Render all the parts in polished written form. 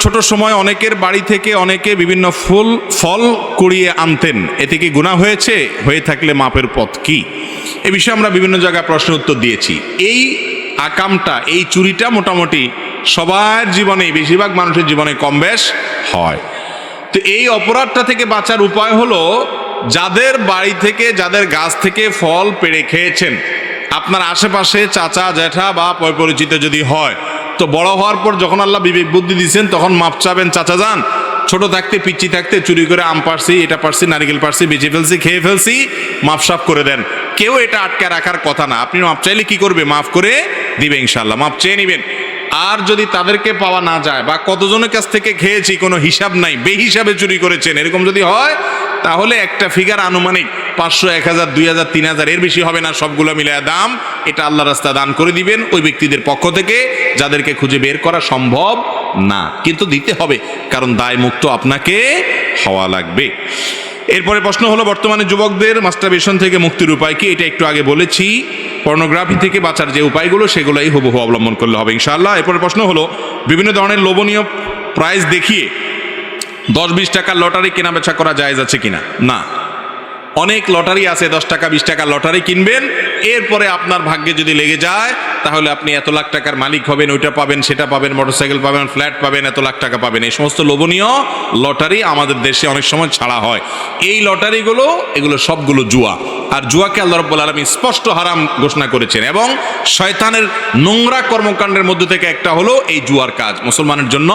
ছোট সময় অনেকের বাড়ি থেকে অনেকে বিভিন্ন ফল কুড়িয়ে আনতেন, এতে কি গুনাহ হয়েছে? হয়ে থাকলে মাপের পথ কি? এ বিষয়ে আমরা বিভিন্ন জায়গায় প্রশ্ন উত্তর দিয়েছি। এই আকামটা, এই চুরিটা মোটামুটি সবার জীবনে, বেশিরভাগ মানুষের জীবনে কম বেশ হয়। তো এই অপরাধটা থেকে বাঁচার উপায় হলো, যাদের বাড়ি থেকে, যাদের গাছ থেকে ফল পেড়ে খেয়েছেন, আপনার আশেপাশে চাচা জ্যাঠা বা পরিচিত যদি হয়, তো বড় হওয়ার পর যখন আল্লাহ বিবেক বুদ্ধি দিচ্ছেন তখন মাপ চাবেন, চাচা যান ছোট থাকতে পিচ্ছি থাকতে চুরি করে আম পারছি, এটা পারছি, নারিকেল পারছি, বেঁচে ফেলছি, খেয়ে ফেলছি, মাপ সাফ করে দেন। কেউ এটা আটকে রাখার কথা না। আপনি মাপ চাইলে কি করবে? মাফ করে দিবে ইনশাল্লাহ, মাপ চেয়ে নেবেন। আর যদি তাদেরকে পাওয়া না যায় বা কতজনের কাছ থেকে খেয়েছি কোনো হিসাব নাই, বেহিসাবে চুরি করেছেন, এরকম যদি হয়, তাহলে একটা ফিগার আনুমানিক 500, 1000, 2000, 3000, এর বেশি হবে না, সবগুলো মিলায় দাম, এটা আল্লাহ রাস্তা দান করে দিবেন ওই ব্যক্তিদের পক্ষ থেকে যাদেরকে খুঁজে বের করা সম্ভব না, কিন্তু দিতে হবে, কারণ দায় মুক্ত আপনাকে হওয়া লাগবে। এরপরে প্রশ্ন হলো, বর্তমানে যুবকদের মাস্টারবেশন থেকে মুক্তির উপায় কি? এটা একটু আগে বলেছি। পর্নোগ্রাফি থেকে বাঁচার যে উপায়গুলো, সেগুলোই হুবহু অবলম্বন করলে হবে ইনশাআল্লাহ। এরপরে প্রশ্ন হলো, বিভিন্ন ধরনের লোভনীয় প্রাইজ দেখিয়ে 10-20 টাকার লটারি কেনা বেচা করা জায়েজ আছে কিনা? না। অনেক লটারি আছে, 10 টাকা 20 টাকার লটারি কিনবেন, এরপরে আপনার ভাগ্যে যদি লেগে যায় তাহলে আপনি এত লাখ টাকার মালিক হবেন, ওইটা পাবেন, সেটা পাবেন, মোটরসাইকেল পাবেন, ফ্ল্যাট পাবেন, এত লাখ টাকা পাবেন। এই সমস্ত লোভনীয় লটারি আমাদের দেশে অনেক সময় ছাড়া হয়। এই লটারিগুলো, এগুলো সবগুলো জুয়া। আর জুয়াকে আল্লাহ রাব্বুল আলামিন স্পষ্ট হারাম ঘোষণা করেছেন, এবং শয়তানের নোংরা কর্মকাণ্ডের মধ্যে থেকে একটা হলো এই জুয়ার কাজ। মুসলমানের জন্য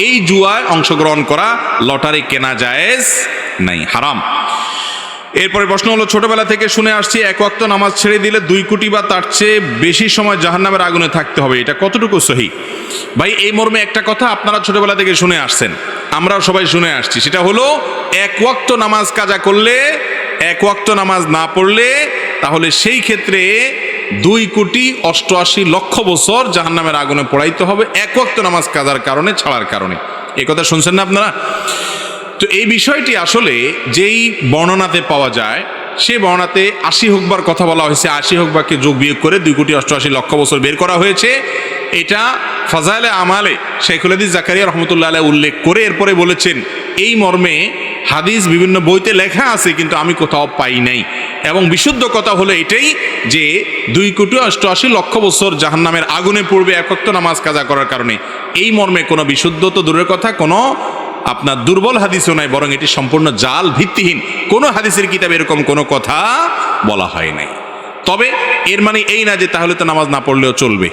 এই জুয়ায় অংশগ্রহণ করা, লটারি কেনা জায়েজ নাই, হারাম। এরপরে প্রশ্ন হলো, ছোটবেলা থেকে শুনে আসছি এক ওয়াক্ত নামাজ ছেড়ে দিলে 2 কোটি বা তার চেয়ে বেশি সময় জাহান্নামের আগুনে থাকতে হবে, এটা কতটুকু সহি? ভাই, এই মর্মে একটা কথা আপনারা ছোটবেলা থেকে শুনে আসছেন, আমরাও সবাই শুনে আসছি, সেটা হলো এক ওয়াক্ত নামাজ কাজা করলে, এক ওয়াক্ত নামাজ না পড়লে, তাহলে সেই ক্ষেত্রে 2,88,00,000 বছর জাহান্নামের আগুনে পোড়াইতে হবে, এক ওয়াক্ত নামাজ কাজার কারণে, ছাড়ার কারণে। এই কথা শুনছেন না আপনারা? তো এই বিষয়টি আসলে যেই বর্ণনাতে পাওয়া যায়, সেই বর্ণনাতে 80 হুকবার কথা বলা হয়েছে, 80 হুকবাকে যোগ বিয়োগ করে 2,88,00,000 বছর বের করা হয়েছে। এটা ফাজাইলে আমালে শাইখুল হাদিস জাকারিয়া রহমতুল্লাহ আলাইহি উল্লেখ করে এরপরে বলেছেন, এই মর্মে হাদিস বিভিন্ন বইতে লেখা আছে, কিন্তু আমি কোথাও পাই নাই। এবং বিশুদ্ধ কথা হলো এটাই যে 2,88,00,000 বছর জাহান্নামের আগুনে পড়বে এক ওয়াক্ত নামাজ কাজা করার কারণে। এই মর্মে কোনো বিশুদ্ধ তো দূরের কথা, কোনো আপনার দুর্বল হাদিসও নাই, বরং এটি সম্পূর্ণ জাল, ভিত্তিহীন। কোনো হাদিসের কিতাবে এরকম কোনো কথা বলা হয় নাই। তবে এর মানে এই না যে তাহলে তো নামাজ না পড়লেও চলবে,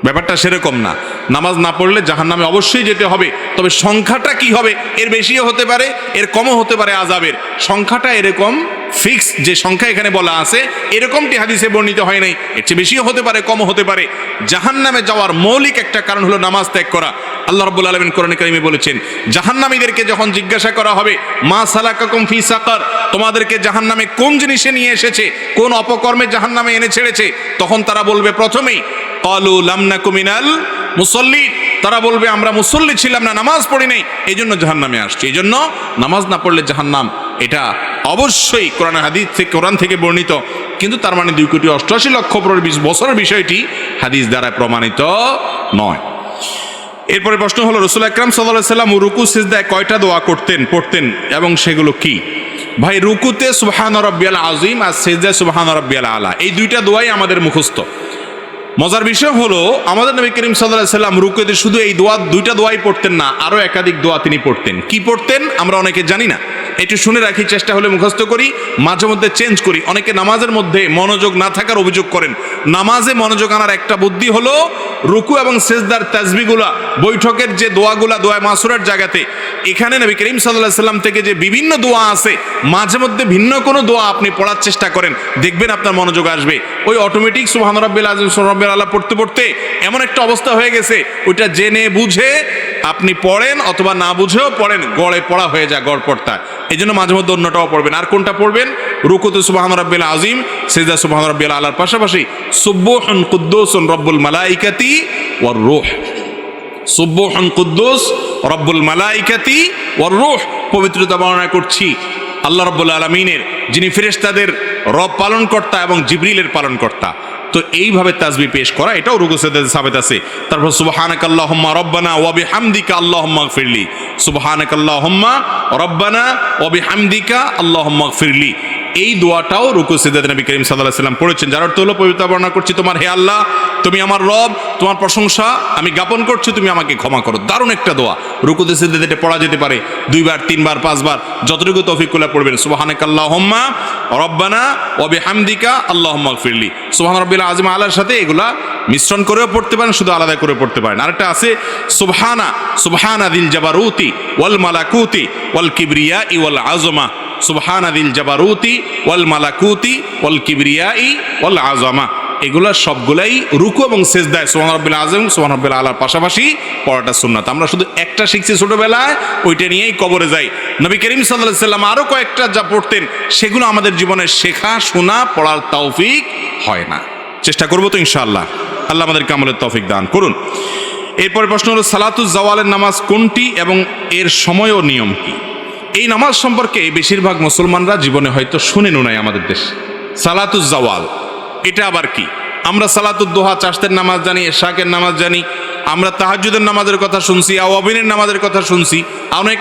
ব্যাপারটা সেরকম না। নামাজ না পড়লে জাহান্নামে অবশ্যই যেতে হবে, তবে সংখ্যাটা কি হবে? এর বেশিও হতে পারে, এর কমও হতে পারে। আযাবের সংখ্যাটা এরকম ফিক্স যে সংখ্যা এখানে বলা আছে, এরকমটি হাদিসে বর্ণিত হয় নাই। এর চেয়ে বেশিও হতে পারে, কমও হতে পারে। জাহান্নামে যাওয়ার মৌলিক একটা কারণ হলো নামাজ ত্যাগ করা। আল্লাহ রাব্বুল আলামিন কোরআনে কারিমে বলেছেন, জাহান্নামীদেরকে যখন জিজ্ঞাসা করা হবে, মা সালাকাকুম ফি সাকার, তোমাদেরকে জাহান্নামে কোন জিনিসে নিয়ে এসেছে, কোন অপকর্মে জাহান্নামে এনে ছেড়েছে, তখন তারা বলবে প্রথমেই ক্বালু লাম নাকু মিনাল মুসাল্লিন, তারা বলবে আমরা মুসল্লি ছিলাম না, নামাজ পড়ি নাই, এই জন্য জাহান্নামে আসছে। এই জন্য নামাজ না পড়লে জাহান্নাম, এটা অবশ্যই কোরআন থেকে বর্ণিত, কিন্তু তার মানে 2,88,00,000 বছরের বিষয়টি হাদিস দ্বারা প্রমাণিত নয়। এরপরে প্রশ্ন হলো, রাসূল আকরাম সাল্লাল্লাহু আলাইহি ওয়াসাল্লাম রুকু সিজদায় কয়টা দোয়া পড়তেন এবং সেগুলো কি? ভাই, রুকুতে সুবহান রাব্বিয়াল আযীম আর সিজদায় সুবহান রাব্বিয়াল আলা, এই দুইটা দোয়াই আমাদের মুখস্থ। মজার বিষয় হলো, আমাদের নবী করিম সাল্লাল্লাহু আলাইহি ওয়াসাল্লাম রুকুতে শুধু এই দুইটা দোয়াই পড়তেন না, আরো একাধিক দোয়া তিনি পড়তেন। কি পড়তেন আমরা অনেকে জানি না, একটু শুনে রাখি, চেষ্টা হলে মুখস্থ করি, মাঝে মধ্যে চেঞ্জ করি। অনেকে নামাজের মধ্যে মনোযোগ না থাকার অভিযোগ করেন। নামাজে মনোযোগ আনার একটা বুদ্ধি হলো, রুকু এবং সিজদার তাসবিহগুলা, বৈঠকের যে দোয়াগুলা, দোয়া মাসুরার জায়গাতে, এখানে নবী করিম সাল্লাল্লাহু আলাইহি ওয়াসাল্লাম থেকে যে বিভিন্ন দোয়া আছে, মাঝে মধ্যে ভিন্ন কোনো দোয়া আপনি পড়ার চেষ্টা করেন, দেখবেন আপনার মনোযোগ আসবে। ওই অটোমেটিক সুবহান রাব্বিল আযীম সুবহান রাব্বিল আলা পড়তে পড়তে এমন একটা অবস্থা হয়ে গেছে, ওইটা জেনে বুঝে আপনি পড়েন অথবা না বুঝেও পড়েন, গড়ে পড়া হয়ে যায়, গড় পড়তা। এই জন্য মাঝে মধ্যে অন্যটাও পড়বেন। আর কোনটা পড়বেন? রুকুতে সুবহান রাব্বিল আযীম, সিজদা সুবহান রাব্বিল আলার পাশাপাশি সুবহুন কুদ্দুসুন রব্বুল মালাইকাতি ওয়ার রূহ, সুবহুন কুদ্দুস রব্বুল মালাইকাতি ওয়ার রূহ, পবিত্রতা বর্ণনা করছি আল্লাহ রাব্বুল আলামিনের, যিনি ফেরেশতাদের রব পালনকর্তা এবং জিবরিলের পালনকর্তা। তো এইভাবে তাসবিহ পেশ করা এটাও রুকু সিজদাতে সাবিত আছে। তারপর সুবহানাকাল্লাহুম্মা রব্বানা ওয়া বিহামদিকা আল্লাহুম্মা গফিরলি, সুবহানাকাল্লাহুম্মা রব্বানা ওয়া বিহামদিকা আল্লাহুম্মা গফিরলি, এই দোয়াটাও রুকু সিজদাতে নবী করিম সাল্লাল্লাহু আলাইহি ওয়াসাল্লাম পড়েছেন। যার অর্থ হলো পবিত্র বর্ণনা করছি, তোমার হে আল্লাহ, তুমি আমার রব, তোমার প্রশংসা আমি জ্ঞাপন করছি, তুমি আমাকে ক্ষমা করো। দারুণ একটা দোয়া, রুকুতে সিজদাতে এটা পড়া যেতে পারে 2 বার 3 বার 5 বার, যতটুকু তৌফিক করলে পড়বেন। সুবহানাকাল্লাহুম্মা রব্বানা ওয়া বিহামদিকা আল্লাহুম্মা গফিরলি, সুবহান রাব্বিল আযীম আলার সাথে এগুলা মিশ্রণ করেও পড়তে পারেন, শুধু আলাদা করে পড়তে পারেন। আরেকটা আছে সুবহানা দিল জাবারুতি ওয়াল মালাকুতি ওয়াল কিবরিয়াই ওয়াল আযমা, সুবহানা দিল জাবারুতি ওয়াল মালাকুতি ওয়াল কিবরিয়াই ওয়াল আযমা, এগুলা সবগুলাই রুকু এবং সিজদায় সুবহান রাব্বিল আযম সুবহান রাব্বিল আলার পাশাপাশি পড়াটা সুন্নাত। আমরা শুধু একটা শিখছি ছোটবেলায়, ওইটা নিয়েই কবরে যাই। নবী করিম সাল্লাল্লাহু আলাইহি সাল্লাম আরো কয়েকটা যা পড়তেন সেগুলো আমাদের জীবনে শেখা শোনা পড়ার তৌফিক হয় না। চেষ্টা করবো তো ইনশাআল্লাহ, আল্লাহ আমাদেরকে আমলের তৌফিক দান করুন। এরপরে প্রশ্ন হলো সালাতুজ জাওয়ালের নামাজ কোনটি এবং এর সময় ও নিয়ম কি? এই নামাজ সম্পর্কে বেশিরভাগ মুসলমানরা জীবনে হয়তো শুনেনও নাই আমাদের দেশে। সালাতুজ জাওয়াল এটা আবার কি? আমরা সালাতুদ দোহা চাষতের নামাজ জানি, এশাকের নামাজ জানি, আমরা তাহাজ্জুদের নামাজের কথা শুনছি, আওয়াবিনের নামাজের কথা শুনছি, অনেক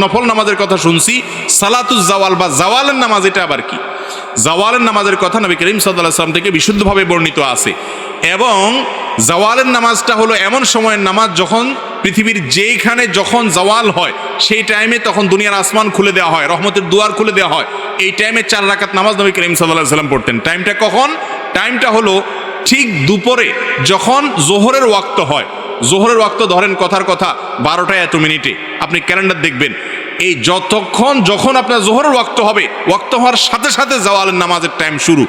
নফল নামাজের কথা শুনছি। সালাতুজ জাওয়াল বা জাওয়ালের নামাজ এটা আবার কি? জাওয়ালের নামাজের কথা নবী করিম সাল্লাল্লাহু আলাইহি ওয়াসাল্লাম থেকে বিশুদ্ধভাবে বর্ণিত আছে। এবং জাওয়ালের নামাজটা হলো এমন সময়ের নামাজ যখন পৃথিবীর যেইখানে যখন জাওয়াল হয় সেই টাইমে তখন দুনিয়ার আসমান খুলে দেওয়া হয়, রহমতের দুয়ার খুলে দেওয়া হয়। এই টাইমে 4 রাকাত নামাজ নবী করিম সাল্লাল্লাহু আলাইহি ওয়াসাল্লাম পড়তেন। টাইমটা কখন? টাইমটা হলো ঠিক দুপুরে যখন জোহরের ওয়াক্ত হয়। জোহরের ওয়াক্ত ধরেন কথার কথা 12টা এত মিনিটে, আপনি ক্যালেন্ডার দেখবেন, এই যখন আপনার জোহরের ওয়াক্ত হবে, ওয়াক্ত হওয়ার সাথে সাথে জাওয়ালের নামাজের টাইম শুরু।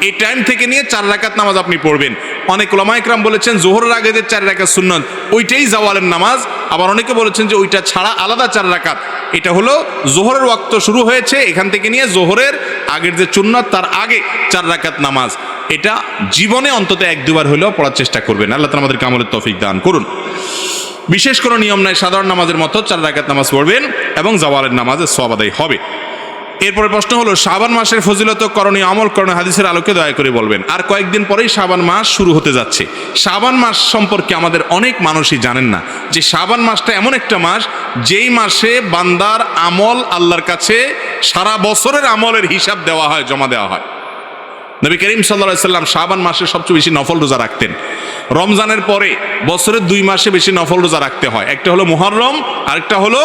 এই টাইম থেকে নিয়ে 4 রাকাত নামাজ আপনি পড়বেন। অনেক উলামা ইকরাম বলেছেন জোহরের আগে যে 4 রাকাত সুন্নাত ওইটাই জাওয়ালের নামাজ, আবার অনেকে বলেছেন যে ওইটা ছাড়া আলাদা 4 রাকাত। এটা হলো জোহরের ওয়াক্ত শুরু হয়েছে এখান থেকে নিয়ে জোহরের আগের যে সুন্নাত তার আগে 4 রাকাত নামাজ। এটা জীবনে অন্তত 1-2 বার হলেও পড়ার চেষ্টা করবেন। আল্লাহ তাআলা আমাদেরকে আমলের তৌফিক দান করুন। বিশেষ কোনো নিয়ম নাই, সাধারণ নামাজের মতো 4 রাকাত নামাজ পড়বেন এবং জাওয়ালের নামাজের সওয়াব আদায় হবে। এরপরে প্রশ্ন হলো শাবান মাসের ফজিলত করণীয় আমল করণীয় হাদিসের আলোকে দয়া করে বলবেন। আর কয়েকদিন পরেই শাবান মাস শুরু হতে যাচ্ছে। শাবান মাস সম্পর্কে আমাদের অনেক মানুষই জানেন না যে শাবান মাসটা এমন একটা মাস যেই মাসে বান্দার আমল আল্লাহর কাছে সারা বছরের আমলের হিসাব দেওয়া হয়, জমা দেওয়া হয়। নবী করিম সাল্লাল্লাহু আলাইহি সাল্লাম শাবান মাসে সবচেয়ে বেশি নফল রোজা রাখতেন। রমজানের পরে বছরের 2 মাসে বেশি নফল রোজা রাখতে হয়, একটা হলো মুহররম, আরেকটা হলো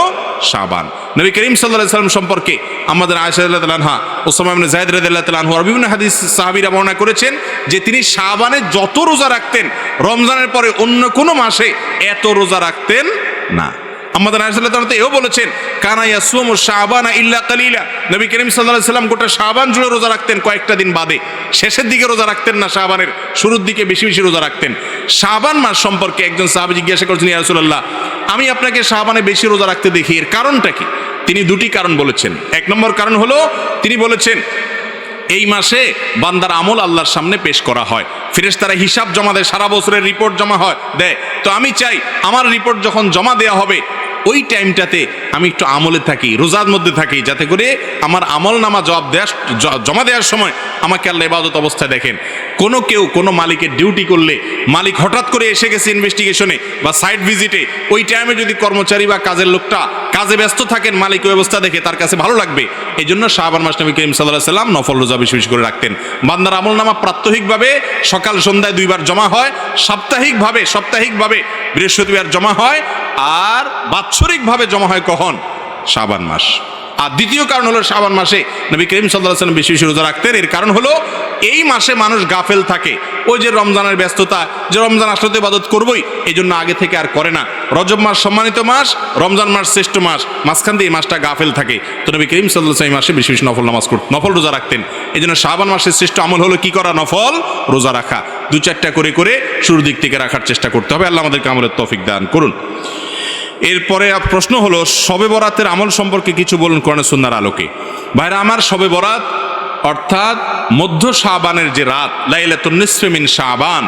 শাবান। নবী করিম সাল্লাল্লাহু আলাইহি সাল্লাম সম্পর্কে আমাদের আয়েশা রাদিয়াল্লাহু আনহা, উসামা ইবনে যায়েদ রাদিয়াল্লাহু আনহু আর বিভিন্ন হাদিস সাহাবীরা বর্ণনা করেছেন যে তিনি শাবানে যত রোজা রাখতেন রমজানের পরে অন্য কোনো মাসে এত রোজা রাখতেন না। আমাদের আয়েশা রাদিয়াল্লাহু আনহা এও বলেছেন কানা ইয়াসুমু শাবানা ইল্লা কালিলা, নবী করিম সাল্লাল্লাহু আলাইহি সাল্লাম গোটা শাবান জুড়ে রোজা রাখতেন, কয়েকটা দিন বাদে। শেষের দিকে রোজা রাখতেন না, শাবানের শুরুর দিকে বেশি বেশি রোজা রাখতেন। শাবান মাস সম্পর্কে একজন সাহাবী জিজ্ঞাসা করেছেন, ইয়া রাসূলুল্লাহ, আমি আপনাকে শাবানে বেশি রোজা রাখতে দেখি, এর কারণটা কি? তিনি 2টি কারণ বলেছেন। 1 নম্বর কারণ হলো তিনি বলেছেন এই মাসে বান্দার আমল আল্লাহর সামনে পেশ করা হয়, ফেরেশতারা হিসাব জমা দেয়, সারা বছরের রিপোর্ট জমা দেয়। তো আমি চাই আমার রিপোর্ট যখন জমা দেওয়া হবে ওই টাইমটাতে আমি একটু আমলে থাকি, রোজার মধ্যে থাকি, যাতে করে আমার আমল নামা জমা দেওয়ার সময় আমাকে আল্লাহ ইবাদত অবস্থায় দেখেন। কেউ কোনো মালিকের ডিউটি করলে, মালিক হঠাৎ করে এসে গেছে ইনভেস্টিগেশনে বা সাইট ভিজিটে, ওই টাইমে যদি কর্মচারী বা কাজের লোকটা কাজে ব্যস্ত থাকেন, মালিক ওই অবস্থা দেখে তার কাছে ভালো লাগবে। এই জন্য শাবান মাস নবী করিম সাল্লাল্লাহু আলাইহি সাল্লাম নফল রোজা বেশি বেশি করে রাখতেন। বান্দার আমল নামা প্রাত্যহিকভাবে সকাল সন্ধ্যায় 2 বার জমা হয়, সাপ্তাহিকভাবে বৃহস্পতিবার জমা হয়, আর বাৎসরিকভাবে জমা হয় কখন? শাবান মাস। আর দ্বিতীয় কারণ হলো শাবান মাসে নবী করিম সাল্লাল্লাহু আলাইহি সাল্লাম বেশি বেশি রোজা রাখতেন। এর কারণ হলো এই মাসে মানুষ গাফেল থাকে, ওই যে রমজানের ব্যস্ততা, যে রমজান আসলে তো ইবাদত করবই, এই জন্য আগে থেকে আর করে না। রজব মাস সম্মানিত মাস, রমজান মাস শ্রেষ্ঠ মাস, মাঝখান দিয়ে এই মাসটা গাফেল থাকে। তো নবী করিম সাল্লাল্লাহু আলাইহি সাল্লাম এই মাসে বেশি বেশি নফল রোজা রাখতেন। এই জন্য শাবান মাসের শ্রেষ্ঠ আমল হলো কি করা? নফল রোজা রাখা। 2-4টা করে শুরুর দিক থেকে রাখার চেষ্টা করতে হবে। আল্লাহ আমাদেরকে আমলের তৌফিক দান করুন। এরপরে প্রশ্ন হলো শবে বরাতের আমল সম্পর্কে কিছু বলুন কোরআনের সুন্নাহর আলোকে। ভাইরা আমার, শবে বরাত অর্থাৎ মধ্য শাবানের যে রাত, লাইলাতুন নিসফি মিন শাবান,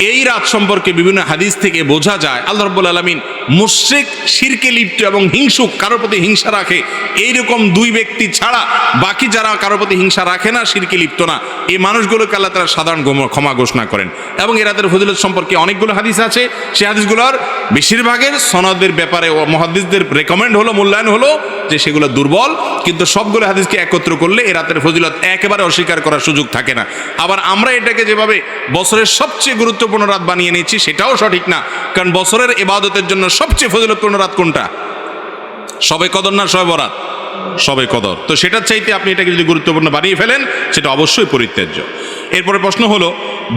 এই রাত সম্পর্কে বিভিন্ন হাদিস থেকে বোঝা যায় আল্লাহ রাব্বুল আলামিন মুশরিক, শিরকে লিপ্ত এবং হিংসুক, কারোর প্রতি হিংসা রাখে, এইরকম দুই ব্যক্তি ছাড়া বাকি যারা কারোর প্রতি হিংসা রাখে না, শিরকে লিপ্ত না, এই মানুষগুলোকে আল্লাহ তাআলা সাধারণ ক্ষমা ঘোষণা করেন। এবং এ রাতের ফজিলত সম্পর্কে অনেকগুলো হাদিস আছে, সেই হাদিসগুলোর বেশিরভাগের সনদের ব্যাপারে মুহাদ্দিসদের রেকমেন্ড হলো, মূল্যায়ন হলো যে সেগুলো দুর্বল, কিন্তু সবগুলো হাদিসকে একত্র করলে এ রাতের ফজিলত একেবারে অস্বীকার করার সুযোগ থাকে না। আবার আমরা এটাকে যেভাবে বছরের সবচেয়ে গুরুত্বপূর্ণ রাত বানিয়ে নিচ্ছি সেটাও সঠিক না, কারণ বছরের ইবাদতের জন্য সবচেয়ে ফজিলতপূর্ণ রাত কোনটা? শবে কদর না শবে বরাত? শবে কদর। তো সেটার চাইতে আপনি এটাকে যদি গুরুত্বপূর্ণ বানিয়ে ফেলেন সেটা অবশ্যই পরিত্যাজ্য। এরপরে প্রশ্ন হলো,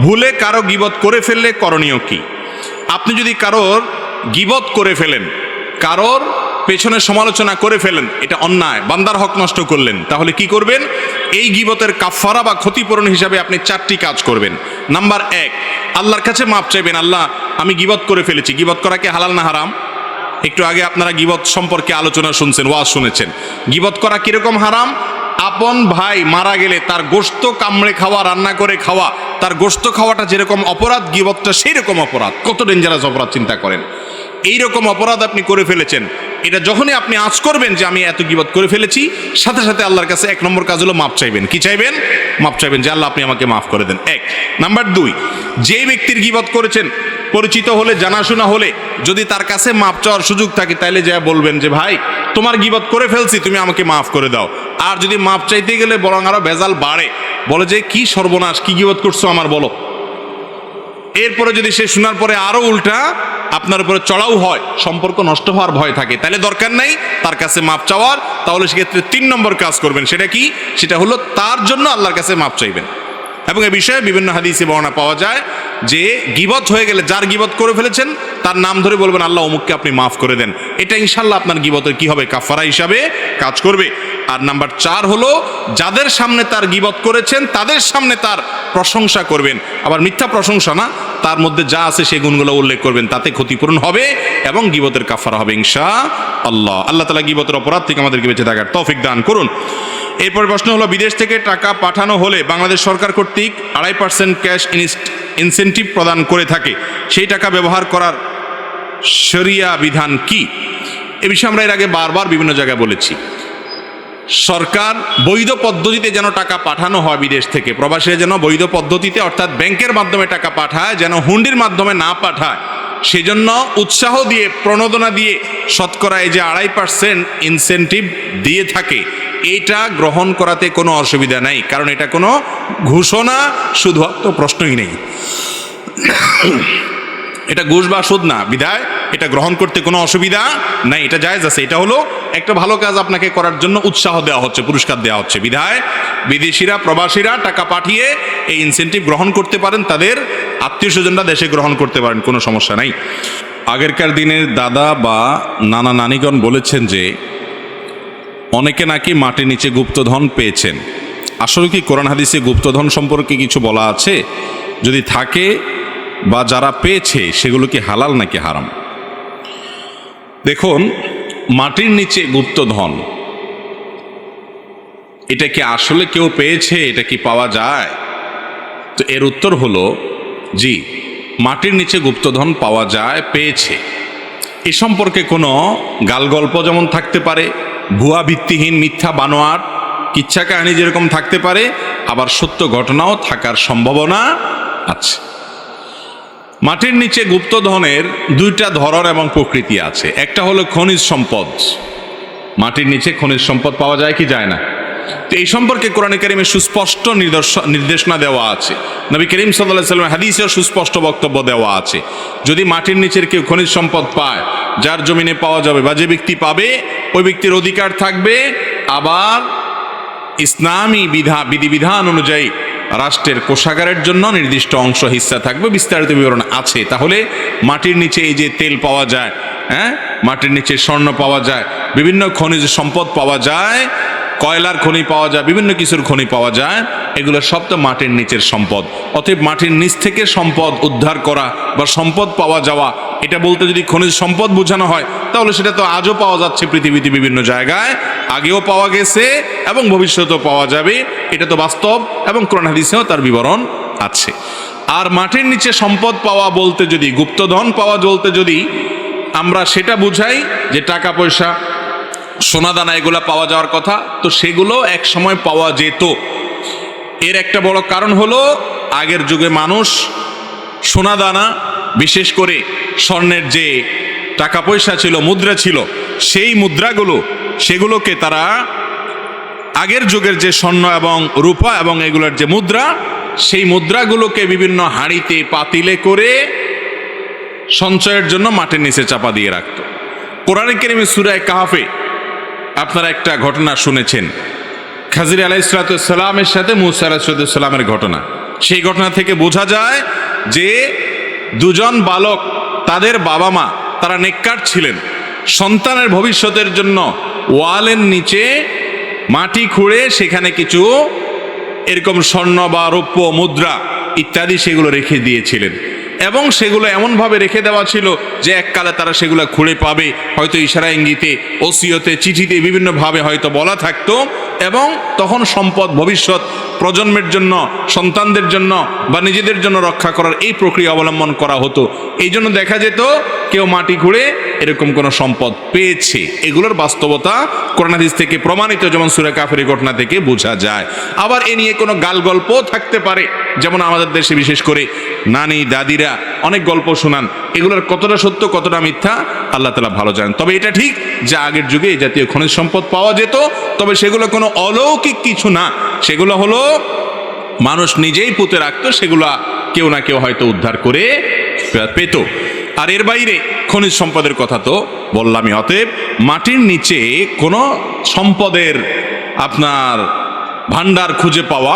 ভুলে কারো গীবত করে ফেললে করণীয় কি? আপনি যদি কারোর গীবত করে ফেলেন, কারোর পেছনে সমালোচনা করে ফেলেন, এটা অন্যায়, বান্দার হক নষ্ট করলেন, তাহলে কি করবেন? এই গীবতের কাফারা বা ক্ষতিপূরণ হিসাবে আপনি 4টি কাজ করবেন। নাম্বার 1, আল্লাহর কাছে মাপ চাইবেন, আল্লাহ আমি গীবত করে ফেলেছি। গীবত করা কি হালাল না হারাম? একটু আগে আপনারা গীবত সম্পর্কে আলোচনা শুনছেন, ওয়াজ শুনেছেন। গীবত করা কিরকম হারাম? আপন ভাই মারা গেলে তার গোশত কামড়ে খাওয়া, রান্না করে খাওয়া, তার গোশত খাওয়াটা যেরকম অপরাধ, গীবতটা সেই রকম অপরাধ। কত ডেঞ্জারাস অপরাধ চিন্তা করেন। এইরকম অপরাধ আপনি করে ফেলেছেন, এটা যখনই আপনি আঁচ করবেন যে আমি এত গীবত করে ফেলেছি, সাথে সাথে আল্লাহর কাছে 1 নম্বর কাজ হলো মাপ চাইবেন। কি চাইবেন? মাপ চাইবেন যে আল্লাহ আপনি আমাকে মাফ করে দেন। 1 নাম্বার 2, যেই ব্যক্তির গীবত করেছেন পরিচিত হলে, জানাশোনা হলে, যদি তার কাছে মাপ চাওয়ার সুযোগ থাকে তাইলে যা বলবেন যে ভাই তোমার গীবত করে ফেলছি, তুমি আমাকে মাফ করে দাও। আর যদি মাপ চাইতে গেলে বরং আরো ভেজাল বাড়ে, বলে যে কি সর্বনাশ, কি গীবত করছো আমার বলো। এরপরে যদি সে শোনার পরে আরো উল্টা আপনার উপরে চড়াও হয়, সম্পর্ক নষ্ট হওয়ার ভয় থাকে, তাহলে দরকার নাই তার কাছে মাপ চাওয়ার। তাহলে সেক্ষেত্রে 3 নম্বর কাজ করবেন। সেটা কি? সেটা হলো তার জন্য আল্লাহর কাছে মাপ চাইবেন। এবং এ বিষয়ে বিভিন্ন হাদিসে বর্ণনা পাওয়া যায় যে গীবত হয়ে গেলে, যার গীবত করে ফেলেছেন তার নাম ধরে বলবেন আল্লাহ অমুককে আপনি মাফ করে দেন। এটা ইনশাল্লাহ আপনার গীবতের কি হবে? কাফারা হিসাবে কাজ করবে। আর নাম্বার 4 হলো, যাদের সামনে তার গীবত করেছেন তাদের সামনে তার প্রশংসা করবেন। আবার মিথ্যা প্রশংসা না, তার মধ্যে যা আছে সেই গুণগুলো উল্লেখ করবেন, তাতে ক্ষতিপূরণ হবে এবং গীবতের কাফারা হবে ইনশাআল্লাহ। আল্লাহ তাআলা গীবতের অপরাধ থেকে আমাদেরকে বেঁচে থাকার তৌফিক দান করুন। এরপর প্রশ্ন হলো, বিদেশ থেকে টাকা পাঠানো হলে বাংলাদেশ সরকার কর্তৃক 2.5% ক্যাশ ইনসেন্টিভ প্রদান করে থাকে, সেই টাকা ব্যবহার করার শরিয়া বিধান কি? এ বিষয়ে আমরা এর আগে বারবার বিভিন্ন জায়গায় বলেছি। সরকার বৈধ পদ্ধতিতে যেন টাকা পাঠানো হয় বিদেশ থেকে, প্রবাসীরা যেন বৈধ পদ্ধতিতে অর্থাৎ ব্যাংকের মাধ্যমে টাকা পাঠায়, যেন হুন্ডির মাধ্যমে না পাঠায়, সেজন্য উৎসাহ দিয়ে, প্রণোদনা দিয়ে শতকরা এই যে 2.5% ইনসেন্টিভ দিয়ে থাকে, এইটা গ্রহণ করাতে কোনো অসুবিধা নাই, কারণ এটা কোনো ঘোষণা, শুধুমাত্র প্রশ্নই নেই। এটা ঘুষ বা সুদ না, বিধায় এটা গ্রহণ করতে কোনো অসুবিধা নাই, এটা জায়েজ আছে। এটা হলো একটা ভালো কাজ আপনাকে করার জন্য উৎসাহ দেওয়া হচ্ছে, পুরস্কার দেওয়া হচ্ছে, বিধায় বিদেশিরা, প্রবাসীরা টাকা পাঠিয়ে এই ইনসেন্টিভ গ্রহণ করতে পারেন, তাদের আত্মীয় স্বজনরা দেশে গ্রহণ করতে পারেন, কোনো সমস্যা নাই। আগেরকার দিনের দাদা বা নানা নানিগণ বলেছেন যে অনেকে নাকি মাটির নিচে গুপ্তধন পেয়েছেন। আসলে কি কোরআন হাদিসে গুপ্তধন সম্পর্কে কিছু বলা আছে? যদি থাকে বা যারা পেয়েছে সেগুলো কি হালাল নাকি হারাম? দেখুন, মাটির নিচে গুপ্তধন, এটা কি আসলে কেউ পেয়েছে? এটা কি পাওয়া যায়? তো এর উত্তর হলো জি, মাটির নিচে গুপ্তধন পাওয়া যায়, পেয়েছে। এ সম্পর্কে কোনো গালগল্প যেমন থাকতে পারে, ভুয়া ভিত্তিহীন মিথ্যা বানোয়াট কিচ্ছা কাহিনী যেরকম থাকতে পারে, আবার সত্য ঘটনাও থাকার সম্ভাবনা আছে। মাটির নিচে গুপ্তধনের 2টা ধরন এবং প্রকৃতি আছে। একটা হলো খনিজ সম্পদ। মাটির নিচে খনিজ সম্পদ পাওয়া যায় কি যায় না? তো এই সম্পর্কে কোরআনে কারিমে সুস্পষ্ট নির্দেশনা দেওয়া আছে। নবী করিম সাল্লাল্লাহু আলাইহি ওয়াসাল্লামের হাদিসেও সুস্পষ্ট বক্তব্য দেওয়া আছে। যদি মাটির নিচের কেউ খনিজ সম্পদ পায়, যার জমিনে পাওয়া যাবে বা যে ব্যক্তি পাবে, ওই ব্যক্তির অধিকার থাকবে। আবার ইসলামী বিধিবিধান অনুযায়ী রাষ্ট্রের কোষাগারের জন্য নির্দিষ্ট অংশ হিস্সা থাকবে, বিস্তারিত বিবরণ আছে। তাহলে মাটির নিচে এই যে তেল পাওয়া যায়, মাটির নিচে স্বর্ণ পাওয়া যায়, বিভিন্ন খনিজ সম্পদ পাওয়া যায়, কয়লার খনি পাওয়া যায়, বিভিন্ন কিছুর খনি পাওয়া যায়, এগুলো সব তো মাটির নিচের সম্পদ। অতএব মাটির নিচ থেকে সম্পদ উদ্ধার করা বা সম্পদ পাওয়া যাওয়া, এটা বলতে যদি খনিজ সম্পদ বোঝানো হয়, তাহলে সেটা তো আজও পাওয়া যাচ্ছে পৃথিবীতে বিভিন্ন জায়গায়, আগেও পাওয়া গেছে এবং ভবিষ্যতেও পাওয়া যাবে। এটা তো বাস্তব এবং কোরআন হাদিসেও তার বিবরণ আছে। আর মাটির নিচে সম্পদ পাওয়া বলতে, যদি গুপ্তধন পাওয়া বলতে, যদি আমরা সেটা বুঝাই যে টাকা পয়সা সোনাদানা এগুলা পাওয়া যাওয়ার কথা, তো সেগুলো এক সময় পাওয়া যেত। এর একটা বড় কারণ হলো আগের যুগে মানুষ সোনাদানা, বিশেষ করে স্বর্ণের যে টাকা পয়সা ছিল, মুদ্রা ছিল, সেই মুদ্রাগুলো সেগুলোকে তারা আগের যুগের যে স্বর্ণ এবং রূপা এবং এগুলোর যে মুদ্রা, সেই মুদ্রাগুলোকে বিভিন্ন হাঁড়িতে পাতিলে করে সঞ্চয়ের জন্য মাটির নিচে চাপা দিয়ে রাখত। কোরআনে কারিমে সূরা কাহফে আপনারা একটা ঘটনা শুনেছেন, খাজির আলাইহিসসালামের সাথে মূসা আলাইহিসসালামের ঘটনা। সেই ঘটনা থেকে বোঝা যায় যে দুজন বালক, তাদের বাবা মা তারা নেককার ছিলেন। সন্তানের ভবিষ্যতের জন্য ওয়ালের নিচে মাটি খুঁড়ে সেখানে কিছু এরকম স্বর্ণ বা রৌপ্য মুদ্রা ইত্যাদি সেগুলো রেখে দিয়েছিলেন, এবং সেগুলো এমনভাবে রেখে দেওয়া ছিল যে এককালে তারা সেগুলো খুঁড়ে পাবে, হয়তো ইশারা ইঙ্গিতে, ওসিয়তে, চিঠিতে বিভিন্নভাবে হয়তো বলা থাকতো, এবং তখন সম্পদ ভবিষ্যৎ প্রজন্মের জন্য, সন্তানদের জন্য বা নিজেদের জন্য রক্ষা করার এই প্রক্রিয়া অবলম্বন করা হতো। এই জন্য দেখা যেত কেউ মাটি খুঁড়ে এরকম কোনো সম্পদ পেয়েছে। এগুলোর বাস্তবতা কোরআন হাদিস থেকে প্রমাণিত, যেমন সূরা কাফের ঘটনা থেকে বোঝা যায়। আবার এ নিয়ে কোনো গাল গল্প থাকতে পারে, যেমন আমাদের দেশে বিশেষ করে নানি দাদিরা অনেক গল্প শোনান, এগুলোর কতটা সত্য কতটা মিথ্যা আল্লাহ তাআলা ভালো জানেন। তবে এটা ঠিক যে আগের যুগে এই জাতীয় খনিজ সম্পদ পাওয়া যেত, তবে সেগুলো কোনো অলৌকিক কিছু না, সেগুলো হলো মানুষ নিজেই পুঁতে রাখতো, সেগুলা কেউ না কেউ হয়তো উদ্ধার করে পেত। আর এর বাইরে খনিজ সম্পদের কথা তো বললামই। অতএব মাটির নিচে কোনো সম্পদের আপনার ভান্ডার খুঁজে পাওয়া,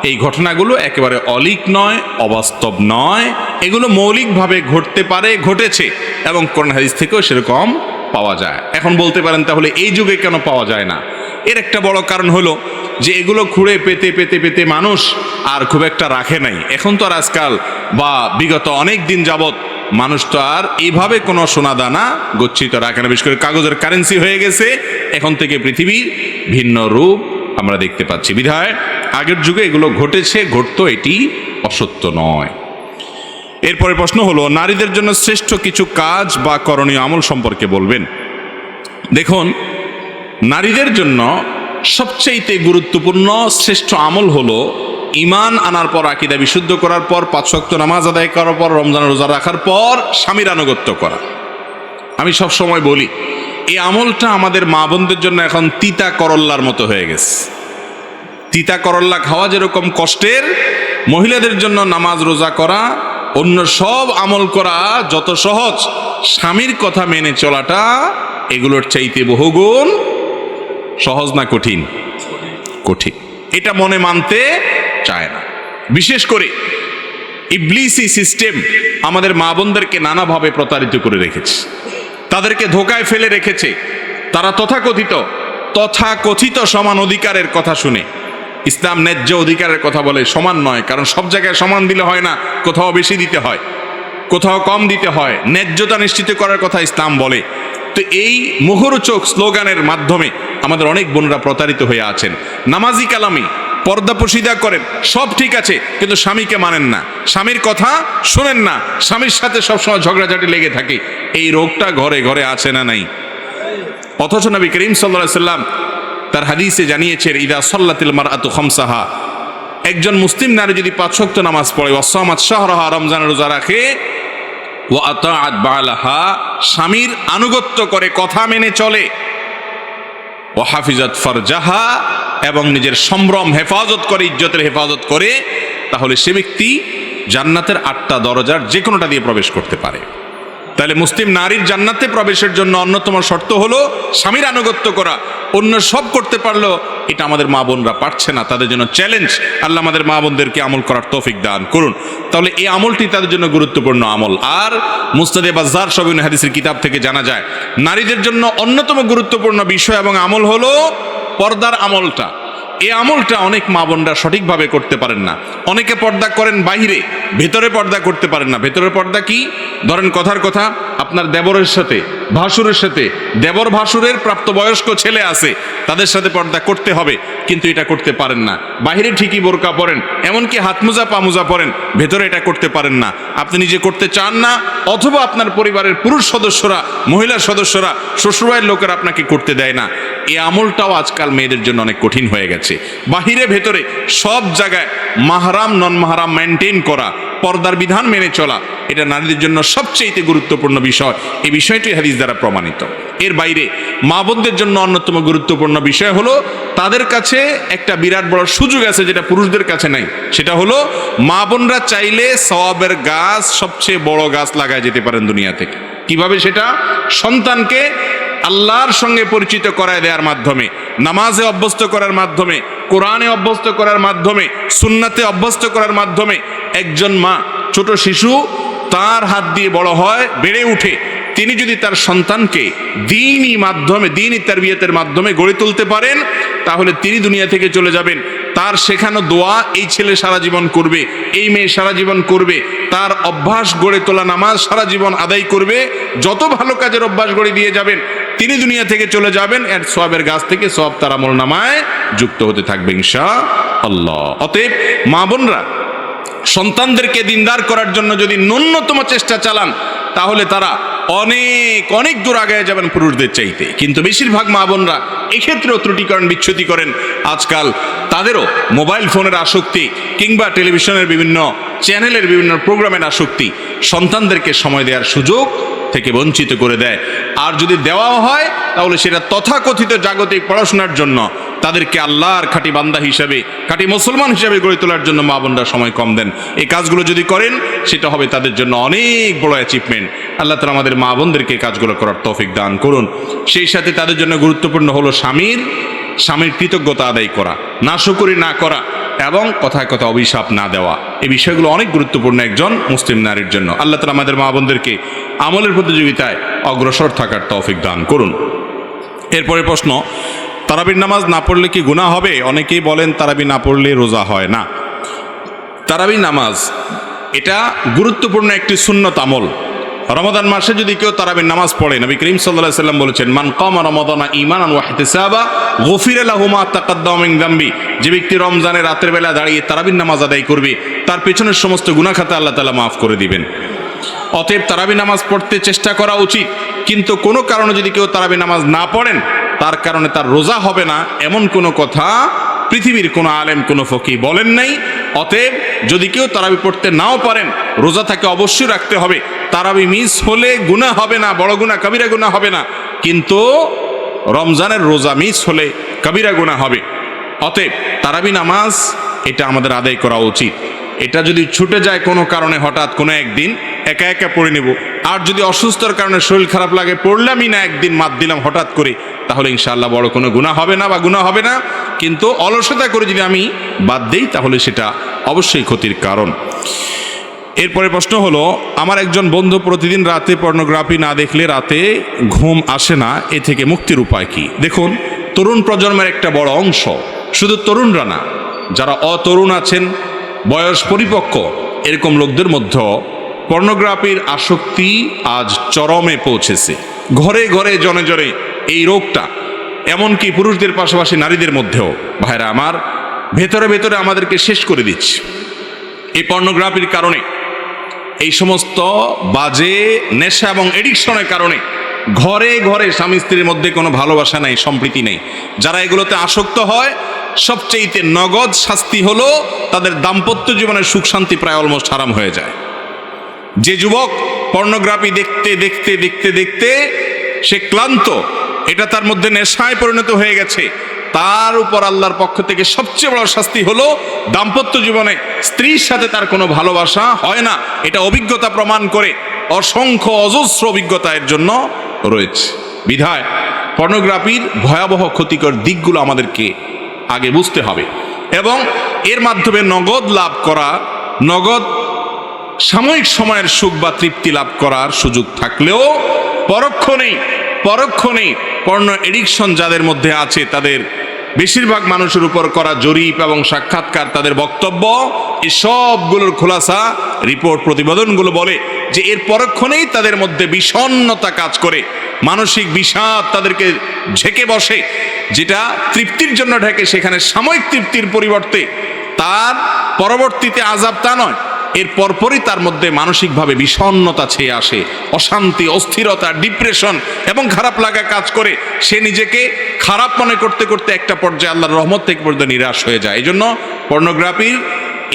এই ঘটনাগুলো একেবারে অলিক নয়, অবাস্তব নয়, এগুলো মৌলিকভাবে ঘটতে পারে, ঘটেছে, এবং কোরআন হাদিস থেকেও সেরকম পাওয়া যায়। এখন বলতে পারেন তাহলে এই যুগে কেন পাওয়া যায় না? এর একটা বড় কারণ হলো যে এগুলো খুঁড়ে পেতে পেতে পেতে মানুষ আর খুব একটা রাখে নাই। এখন তো আর আজকাল বা বিগত অনেক দিন যাবৎ মানুষ তো আর এইভাবে কোনো সোনাদানা গচ্ছিত রাখে না, বিশেষ করে কাগজের কারেন্সি হয়ে গেছে। এখন থেকে পৃথিবীর ভিন্ন রূপ আমরা দেখতে পাচ্ছি। বিধায় আগের যুগে এগুলো ঘটেছে, ঘটতো, এটি অসত্য নয়। এরপরে প্রশ্ন হলো, নারীদের জন্য শ্রেষ্ঠ কিছু কাজ বা করণীয় আমল সম্পর্কে বলবেন। দেখুন, নারীদের জন্য সবচেয়ে গুরুত্বপূর্ণ শ্রেষ্ঠ আমল হলো ঈমান আনার পর, আকীদা বিশুদ্ধ করার পর, 5 ওয়াক্ত নামাজ আদায় করার পর, রমজান রোজা রাখার পর স্বামীর আনুগত্য করা। আমি সব সময় বলি, এই আমলটা আমাদের মা বোনদের জন্য এখন তিতা করল্লার মতো হয়ে গেছে। তিতা করল্লা খাওয়া যেরকম কষ্টের, মহিলাদের জন্য নামাজ রোজা করা, অন্য সব আমল করা যত সহজ, স্বামীর কথা মেনে চলাটা এগুলোর চাইতে বহুগুণ সহজ। না কঠিন? কঠিন। এটা মনে মানতে চায় না। বিশেষ করে ইবলিসি সিস্টেম আমাদের মা বোনদেরকে নানাভাবে প্রতারিত করে রেখেছে, তাদেরকে ধোকায় ফেলে রেখেছে। তারা তথাকথিত সমান অধিকারের কথা শুনে, ইসলাম ন্যায্য অধিকারের কথা বলে, সমান নয়, কারণ সব জায়গায় সমান দিলে হয় না, কোথাও বেশি দিতে হয়, কোথাও কম দিতে হয়। ন্যায্যতা নিশ্চিত করার কথা ইসলাম বলে। তো এই মুখরোচক স্লোগানের মাধ্যমে আমাদের অনেক বোনরা প্রতারিত হয়ে আছেন। নামাজি কালামি, পর্দা পশিদা করেন, সব ঠিক আছে, কিন্তু স্বামীকে মানেন না, স্বামীর কথা শোনেন না, স্বামীর সাথে সবসময় ঝগড়াঝাটি লেগে থাকে। এই রোগটা ঘরে ঘরে আছে না নাই? অথচ নবী করিম সাল্লাল্লাহু আলাইহি ওয়াসাল্লাম তার হাদিসে জানিয়েছেন, ইদা সাল্লাতিল মারআতু খামসাহা, একজন মুসলিম নারী যদি 5 ওয়াক্ত নামাজ পড়ে, ওয়াসামাত শাহরাহা, রমজানের রোজা রাখে, ওয়া আতাআত বালাহা, স্বামীর আনুগত্য করে, কথা মেনে চলে, ওয়া হাফিজাত ফারজাহা, এবং নিজের সম্ভ্রম হেফাজত করে, ইজ্জতের হেফাজত করে, তাহলে সে ব্যক্তি জান্নাতের 8টা দরজার যে কোনোটা দিয়ে প্রবেশ করতে পারে। তাহলে মুসলিম নারীর জান্নাতে প্রবেশের জন্য অন্যতম শর্ত হলো স্বামীর আনুগত্য করা। অন্য সব করতে পারলো, এটা আমাদের মা বোনরা পারছে না, তাদের জন্য চ্যালেঞ্জ। আল্লাহ আমাদের মা বোনদেরকে আমল করার তৌফিক দান করুন। তাহলে এই আমলটি তাদের জন্য গুরুত্বপূর্ণ আমল। আর মুসনাদে বাজ্জার সবিন হাদিসের কিতাব থেকে জানা যায়, নারীদের জন্য অন্যতম গুরুত্বপূর্ণ বিষয় এবং আমল হলো পর্দার আমলটা। এই আমলটা অনেক মা বোনরা সঠিকভাবে করতে পারেন না। অনেকে পর্দা করেন বাইরে, ভেতরে পর্দা করতে পারেন না। ভেতরের পর্দা কি? ধরেন কথার কথা, আপনার দেবরের সাথে, ভাসুরের সাথে, দেবর ভাসুরের প্রাপ্তবয়স্ক ছেলে আছে, তাদের সাথে পর্দা করতে হবে, কিন্তু এটা করতে পারেন না। বাইরে ঠিকই বোরকা পরেন, এমনকি হাত মোজা পা মোজা পরেন, ভেতরে এটা করতে পারেন না। আপনি নিজে করতে চান না, অথবা আপনার পরিবারের পুরুষ সদস্যরা, মহিলা সদস্যরা, শ্বশুরবাড়ির লোকেরা আপনাকে করতে দেয় না। এই আমলটাও আজকাল মেয়েদের জন্য অনেক কঠিন হয়ে গেছে। বাহিরে ভেতরে সব জায়গায় মাহরাম নন মাহরাম মেনটেন করা, পর্দার বিধান মেনে চলা, এটা নারীদের জন্য সবচেয়ে গুরুত্বপূর্ণ বিষয়। এই বিষয়টি হাদিস দ্বারা প্রমাণিত। এর বাইরে মা বোনদের জন্য অন্যতম গুরুত্বপূর্ণ বিষয় হলো, তাদের কাছে একটা বিরাট বড় সুযোগ আছে যেটা পুরুষদের কাছে নাই। সেটা হলো, মা বোনরা চাইলে সওয়াবের গাছ, সবচেয়ে বড় গাছ লাগায় যেতে পারেন দুনিয়া থেকে। কিভাবে সেটা? সন্তানকে আল্লাহর সঙ্গে পরিচিত করায় দেওয়ার মাধ্যমে, নামাজে অভ্যস্ত করার মাধ্যমে, কোরআনে অভ্যস্ত করার মাধ্যমে, সুন্নাতে অভ্যস্ত করার মাধ্যমে। একজন মা, ছোট শিশু তার হাত দিয়ে বড় হয়, বেড়ে উঠে, তিনি যদি তার সন্তানকে দ্বীনি মাধ্যমে, দ্বীনি তারবিয়াতের মাধ্যমে গড়ে তুলতে পারেন, তাহলে তিনি দুনিয়া থেকে চলে যাবেন। তার শেখানো দোয়া এই ছেলে সারা জীবন করবে, এই মেয়ে সারা জীবন করবে, তার অভ্যাস গড়ে তোলা নামাজ সারা জীবন আদায় করবে। যত ভালো কাজের অভ্যাস গড়ে দিয়ে যাবেন, তিনি দুনিয়া থেকে চলে যাবেন, এর সওয়াবের গাছ থেকে সওয়াব তার আমলনামায় যুক্ত হতে থাকবে ইনশাআল্লাহ। অতএব মা বোনরা সন্তানদেরকে দিনদার করার জন্য যদি ন্যূনতম চেষ্টা চালান, তাহলে তারা অনেক অনেক দূর আগায় যাবেন পুরুষদের চাইতে। কিন্তু বেশিরভাগ মা বোনরা এক্ষেত্রেও ত্রুটি করেন, বিচ্যুতি করেন। আজকাল তাদেরও মোবাইল ফোনের আসক্তি, কিংবা টেলিভিশনের বিভিন্ন চ্যানেলের বিভিন্ন প্রোগ্রামের আসক্তি সন্তানদেরকে সময় দেওয়ার সুযোগ থেকে বঞ্চিত করে দেয়। আর যদি দেওয়াও হয়, তাহলে সেটা তথাকথিত জাগতিক পড়াশোনার জন্য, তাদেরকে আল্লাহর খাঁটি বান্দা হিসাবে, খাঁটি মুসলমান হিসাবে গড়ে তোলার জন্য মা বোনরা সময় কম দেন। এই কাজগুলো যদি করেন, সেটা হবে তাদের জন্য অনেক বড় অ্যাচিভমেন্ট। আল্লাহ তাআলা আমাদের মা বোনদেরকে কাজগুলো করার তৌফিক দান করুন। সেই সাথে তাদের জন্য গুরুত্বপূর্ণ হলো স্বামীর কৃতজ্ঞতা আদায় করা, নাশকরি না করা, এবং কথায় কথা অভিশাপ না দেওয়া। এই বিষয়গুলো অনেক গুরুত্বপূর্ণ একজন মুসলিম নারীর জন্য। আল্লাহ তাআলা আমাদের মা বোনদেরকে আমলের প্রতিযোগিতায় অগ্রসর থাকার তৌফিক দান করুন। এরপরে প্রশ্ন, তারাবির নামাজ না পড়লে কি গুনাহ হবে? অনেকেই বলেন তারাবি না পড়লে রোজা হয় না। তারাবি নামাজ এটা গুরুত্বপূর্ণ একটি সুন্নত আমল। রমাদান মাসে যদি কেউ তারাবির নামাজ পড়ে, নবী করিম সাল্লাল্লাহু আলাইহি ওয়াসাল্লাম বলেছেন, মান কামা রমাদানা ঈমানান ওয়া ইহতিসাবা গুফিরা লাহু মা তাকাদ্দামা মিন যামবি। যে ব্যক্তি রমজানে রাতের বেলা দাঁড়িয়ে তারাবির নামাজ আদায় করবে, তার পেছনের সমস্ত গুনাহ খাতা আল্লাহ তাআলা মাফ করে দিবেন। অতএব তারাবি নামাজ পড়তে চেষ্টা করা উচিত। কিন্তু কোনো কারণে যদি কেউ তারাবি নামাজ না পড়েন, তার কারণে তার রোজা হবে না, এমন কোনো কথা পৃথিবীর কোনো আলেম, কোনো ফকি বলেন নাই। অতএব যদি কেউ তারাবি পড়তে নাও পারেন, রোজা তাকে অবশ্যই রাখতে হবে। তারাবি মিস হলে গুনাহ হবে না, বড় গুনাহ, কবিরা গুনাহ হবে না। কিন্তু রমজানের রোজা মিস হলে কবিরা গুনাহ হবে। অতএব তারাবি নামাজ এটা আমাদের আদায় করা উচিত। এটা যদি ছুটে যায় কোনো কারণে, হঠাৎ কোনো একদিন একা একা পড়ে নেব। আর যদি অসুস্থতার কারণে শরীর খারাপ লাগে, পড়লামই না, একদিন মাত দিলাম হঠাৎ করে, তাহলে ইনশাআল্লাহ বড় কোনো গুনাহ হবে না বা গুনাহ হবে না। কিন্তু অলসতা করে যদি আমি বাদ দেই, তাহলে সেটা অবশ্যই ক্ষতির কারণ। এরপরে প্রশ্ন হলো, আমার একজন বন্ধু প্রতিদিন রাতে পর্নোগ্রাফি না দেখলে রাতে ঘুম আসে না, এ থেকে মুক্তির উপায় কি? দেখুন, তরুণ প্রজন্মের একটা বড় অংশ, শুধু তরুণরা না, যারা অতরুণ আছেন, বয়স পরিপক্ক, এরকম লোকদের মধ্যে পর্নোগ্রাফির আসক্তি আজ চরমে পৌঁছেছে। ঘরে ঘরে জনে জনে এই রোগটা, এমনকি পুরুষদের পাশাপাশি নারীদের মধ্যেও। ভাইরা আমার, ভেতরে ভেতরে আমাদেরকে শেষ করে দিচ্ছে এই পর্নোগ্রাফির কারণে। এই সমস্ত বাজে নেশা এবং এডিকশনের কারণে ঘরে ঘরে স্বামী স্ত্রীর মধ্যে কোনো ভালোবাসা নাই, সম্প্রীতি নেই। যারা এগুলোতে আসক্ত হয়, সবচেয়েতে নগদ শাস্তি হলো তাদের দাম্পত্য জীবনের সুখ শান্তি প্রায় অলমোস্ট হারাম হয়ে যায়। যে যুবক পর্নোগ্রাফি দেখতে দেখতে দেখতে দেখতে সে ক্লান্ত, এটা তার মধ্যে নেশায় পরিণত হয়ে গেছে, তার উপর আল্লাহর পক্ষ থেকে সবচেয়ে বড় শাস্তি হলো দাম্পত্য জীবনে স্ত্রীর সাথে তার কোনো ভালোবাসা হয় না। এটা অভিজ্ঞতা প্রমাণ করে, অসংখ্য অজস্র অভিজ্ঞতা এর জন্য রয়েছে। বিধায় পর্নোগ্রাফির ভয়াবহ ক্ষতিকর দিকগুলো আমাদেরকে আগে বুঝতে হবে, এবং এর মাধ্যমে নগদ লাভ করা, নগদ সাময়িক সময়ের সুখ বা তৃপ্তি লাভ করার সুযোগ থাকলেও পরোক্ষ নেই। পর্নো এডিকশন যাদের মধ্যে আছে, তাদের বেশিরভাগ মানুষের উপর করা জরিপ এবং সাক্ষাৎকার, তাদের বক্তব্য, এই সবগুলোর খোলাসা, রিপোর্ট, প্রতিবেদনগুলো বলে যে এর পরক্ষণেই তাদের মধ্যে বিষণ্ণতা কাজ করে, মানসিক বিষাদ তাদেরকে ঝেঁকে বসে, যেটা তৃপ্তির জন্য ঢেকে সেখানে সাময়িক তৃপ্তির পরিবর্তে তার পরবর্তীতে আযাব তা নয়, এর পরপরই তার মধ্যে মানসিকভাবে বিষণ্ণতা ছেয়ে আসে, অশান্তি, অস্থিরতা, ডিপ্রেশন এবং খারাপ লাগা কাজ করে। সে নিজেকে খারাপ মনে করতে করতে একটা পর্যায়ে আল্লাহর রহমত থেকে পর্যন্ত নিরাশ হয়ে যায়। এই জন্য পর্নোগ্রাফির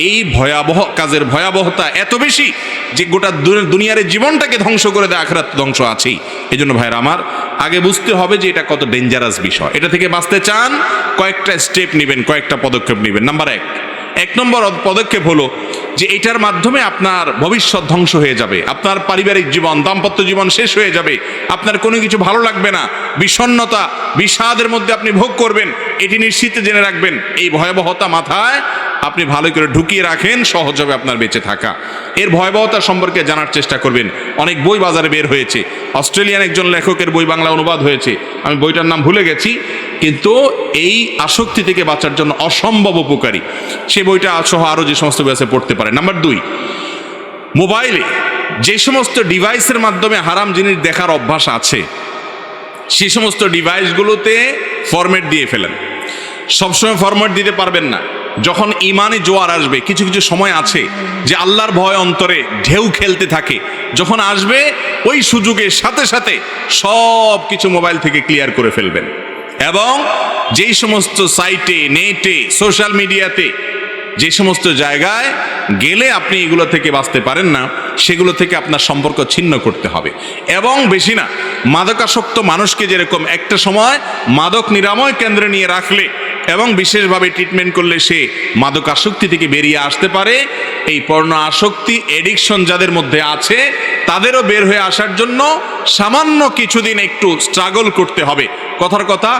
এই ভয়াবহ কাজের ভয়াবহতা এত বেশি যে গোটা দুনিয়ার জীবনটাকে ধ্বংস করে দেয়, আখিরাত ধ্বংস আছেই। এই জন্য ভাইরা আমার, আগে বুঝতে হবে যে এটা কত ডেঞ্জারাস বিষয়। এটা থেকে বাঁচতে চান, কয়েকটা স্টেপ নেবেন, কয়েকটা পদক্ষেপ নেবেন। নাম্বার এক নম্বর পদক্ষেপ হলো যে এটার মাধ্যমে আপনার ভবিষ্যৎ ধ্বংস হয়ে যাবে, আপনার পারিবারিক জীবন, দাম্পত্য জীবন শেষ হয়ে যাবে, আপনার কোনো কিছু ভালো লাগবে না, বিষণ্ণতা, বিষাদের মধ্যে আপনি ভোগ করবেন। এটি নিশ্চিত জেনে রাখবেন, এই ভয়াবহতা মাথায় আপনি ভালো করে ঢুকিয়ে রাখেন, সহজ হবে আপনার বেঁচে থাকা। এর ভয়াবহতা সম্পর্কে জানার চেষ্টা করবেন। অনেক বই বাজারে বের হয়েছে, অস্ট্রেলিয়ান একজন লেখকের বই বাংলা অনুবাদ হয়েছে, আমি বইটার নাম ভুলে গেছি, কিন্তু এই আসক্তি থেকে বাঁচার জন্য অসম্ভব উপকারী। সে বইটা সহ আরও যে সমস্ত বই আছে পড়তে পারে। নাম্বার 2, মোবাইলে যে সমস্ত ডিভাইসের মাধ্যমে হারাম জিনিস দেখার অভ্যাস আছে, সেই সমস্ত ডিভাইসগুলোতে ফরম্যাট দিয়ে ফেলেন। সবসময় ফরম্যাট দিতে পারবেন না। যখন ইমানে জোয়ার আসবে, কিছু কিছু সময় আছে যে আল্লাহর ভয় অন্তরে ঢেউ খেলতে থাকে, যখন আসবে ওই সুযোগের সাথে সাথে সব কিছু মোবাইল থেকে ক্লিয়ার করে ফেলবেন। এবং যেই সমস্ত সাইটে, নেটে, সোশ্যাল মিডিয়াতে, যে সমস্ত জায়গায় গেলে আপনি এগুলো থেকে বাঁচতে পারেন না, সেগুলো থেকে আপনার সম্পর্ক ছিন্ন করতে হবে। এবং বেশি না, মাদকাসক্ত মানুষকে যেরকম একটা সময় মাদক নিরাময় কেন্দ্রে নিয়ে রাখলে এবং বিশেষভাবে ট্রিটমেন্ট করলে সে মাদকাসক্তি থেকে বেরিয়ে আসতে পারে, এই পর্ণ আসক্তি, এডিকশন যাদের মধ্যে আছে তাদেরও বের হয়ে আসার জন্য সামান্য কিছুদিন একটু স্ট্রাগল করতে হবে। কথার কথা,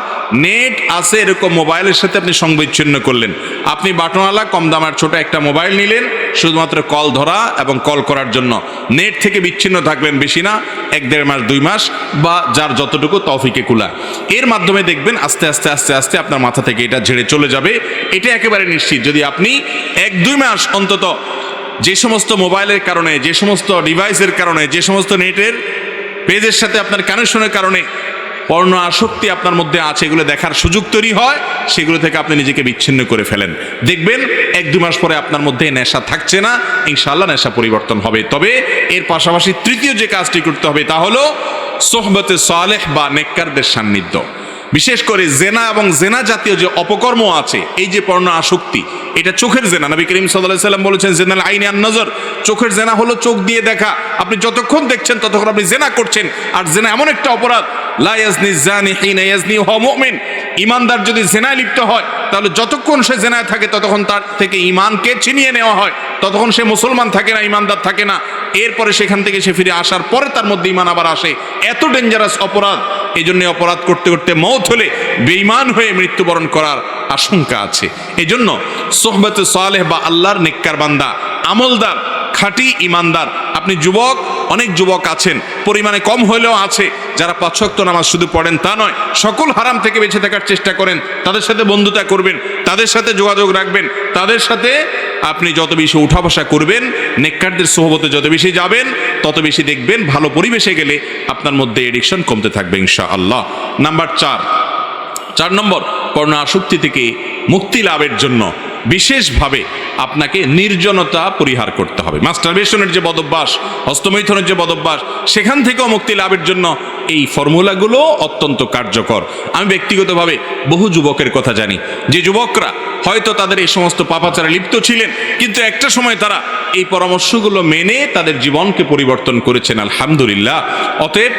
নেট আছে এরকম মোবাইলের সাথে আপনি সংবিচ্ছিন্ন করলেন। আপনি বাটনওয়ালা কম দামের ছোট একটা মোবাইল নিলেন শুধুমাত্র কল ধরা এবং কল করার জন্য, নেট থেকে বিচ্ছিন্ন থাকবেন বেশি না 1-1.5 মাস, 2 মাস, বা যার যতটুকু তৌফিকে কুলা। এর মাধ্যমে দেখবেন আস্তে আস্তে আস্তে আস্তে আপনার মাথা থেকে এটা ঝেড়ে চলে যাবে। এটা একেবারে নিশ্চিত। যদি আপনি 1-2 মাস অন্তত যে সমস্ত মোবাইলের কারণে, যে সমস্ত ডিভাইসের কারণে, যে সমস্ত নেটের পেজের সাথে আপনার কানেকশনের কারণে পর্ণ আসক্তি আপনার মধ্যে আছে, এগুলো দেখার সুযোগ তৈরি হয়, সেগুলো থেকে আপনি নিজেকে বিচ্ছিন্ন করে ফেলেন। দেখবেন 1-2 মাস পরে আপনার মধ্যে নেশা থাকছে না, ইনশাআল্লাহ নেশা পরিবর্তন হবে। তবে এর পাশাপাশি তৃতীয় যে কাজটি করতে হবে তা হলো সোহবতে সালেহ বা নেককারদের সান্নিধ্য। বিশেষ করে জেনা এবং জেনা জাতীয় যে অপকর্ম আছে, এই যে পর্ণ আসক্তি, এটা চোখের জেনা। নবী করিম সাল্লাল্লাহু আলাইহি ওয়াসাল্লাম বলেছেন, জেনাল আইনি আন নজর, চোখের জেনা হলো চোখ দিয়ে দেখা। আপনি যতক্ষণ দেখছেন ততক্ষণ আপনি জেনা করছেন। আর জেনা এমন একটা অপরাধ, লা ইয়াজনি জানি হিনা ইয়াজনি ওয়া মুমিন, ঈমানদার যদি জেনায় লিপ্ত হয় তাহলে যতক্ষণ সে জেনায় থাকে ততক্ষণ তার থেকে ঈমানকে ছিনিয়ে নেওয়া হয়, ততক্ষণ সে মুসলমান থাকে না, ঈমানদার থাকে না। এরপরে সেখান থেকে সে ফিরে আসার পরে তার মধ্যে ঈমান আবার আসে। এত ডেঞ্জারাস অপরাধ। এই জন্য অপরাধ করতে করতে মওত হলে বেঈমান হয়ে মৃত্যুবরণ করার আশঙ্কা আছে। এই জন্য সোহবতে সালেহ বা আল্লাহর নেককার বান্দা, আমলদার, খাঁটি ঈমানদার, আপনি যুবক, অনেক যুবক আছেন, পরিমাণে কম হলেও আছে, যারা 5 ওয়াক্ত নামাজ শুধু পড়েন তা নয়, সকল হারাম থেকে বেঁচে থাকার চেষ্টা করেন। তাদের সাথে বন্ধুতা করবেন, তাদের সাথে যোগাযোগ রাখবেন, তাদের সাথে আপনি যত বেশি উঠা বসা করবেন, নেককারদের সোহবতে যত বেশি যাবেন, তত বেশি দেখবেন ভালো পরিবেশে গেলে আপনার মধ্যে এডিকশন কমতে থাকবে ইনশাআল্লাহ। নাম্বার 4 নম্বর, পর্ণ আসক্তি থেকে মুক্তি লাভের জন্য বিশেষভাবে আপনাকে নির্জনতা পরিহার করতে হবে। মাস্টারবেশনের যে বদভ্যাস, হস্তমৈথুনের যে বদভ্যাস, সেখান থেকেও মুক্তি লাভের জন্য এই ফর্মুলাগুলো অত্যন্ত কার্যকর। আমি ব্যক্তিগতভাবে বহু যুবকের কথা জানি, যে যুবকরা হয়তো তাদের এই সমস্ত পাপাচারে লিপ্ত ছিলেন, কিন্তু একটা সময় তারা এই পরামর্শগুলো মেনে তাদের জীবনকে পরিবর্তন করেছেন, আলহামদুলিল্লাহ। অতএব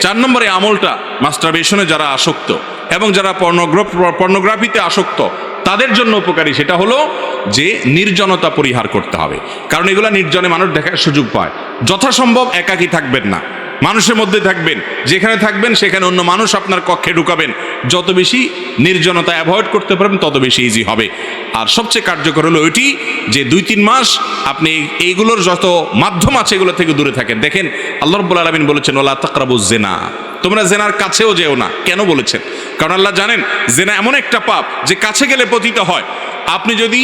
4 নম্বরে আমলটা মাস্টারবেশনে যারা আসক্ত এবং যারা পর্নোগ্রাফিতে আসক্ত তাদের জন্য উপকারী, সেটা হলো যে নির্জনতা পরিহার করতে হবে। কারণ এগুলা নির্জনে মানুষ দেখার সুযোগ পায়। যথাসম্ভব একাকী থাকবেন না, মানুষের মধ্যে থাকবেন। যেখানে থাকবেন সেখানে অন্য মানুষ আপনার কক্ষে ঢুকাবেন। যত বেশি নির্জনতা অ্যাভয়েড করতে পারবেন তত বেশি ইজি হবে। আর সবচেয়ে কার্যকর হলো ওইটি যে 2-3 মাস আপনি এইগুলোর যত মাধ্যম আছে এগুলো থেকে দূরে থাকেন। দেখেন আল্লাহ রাব্বুল আলামিন বলেছেন, ওয়ালা তাকরাবুজ জিনা, তোমরা জেনার কাছেও যেও না। কেন বলেছেন? কারণ আল্লাহ জানেন জেনা এমন একটা পাপ যে কাছে গেলে পতিত হয়। আপনি যদি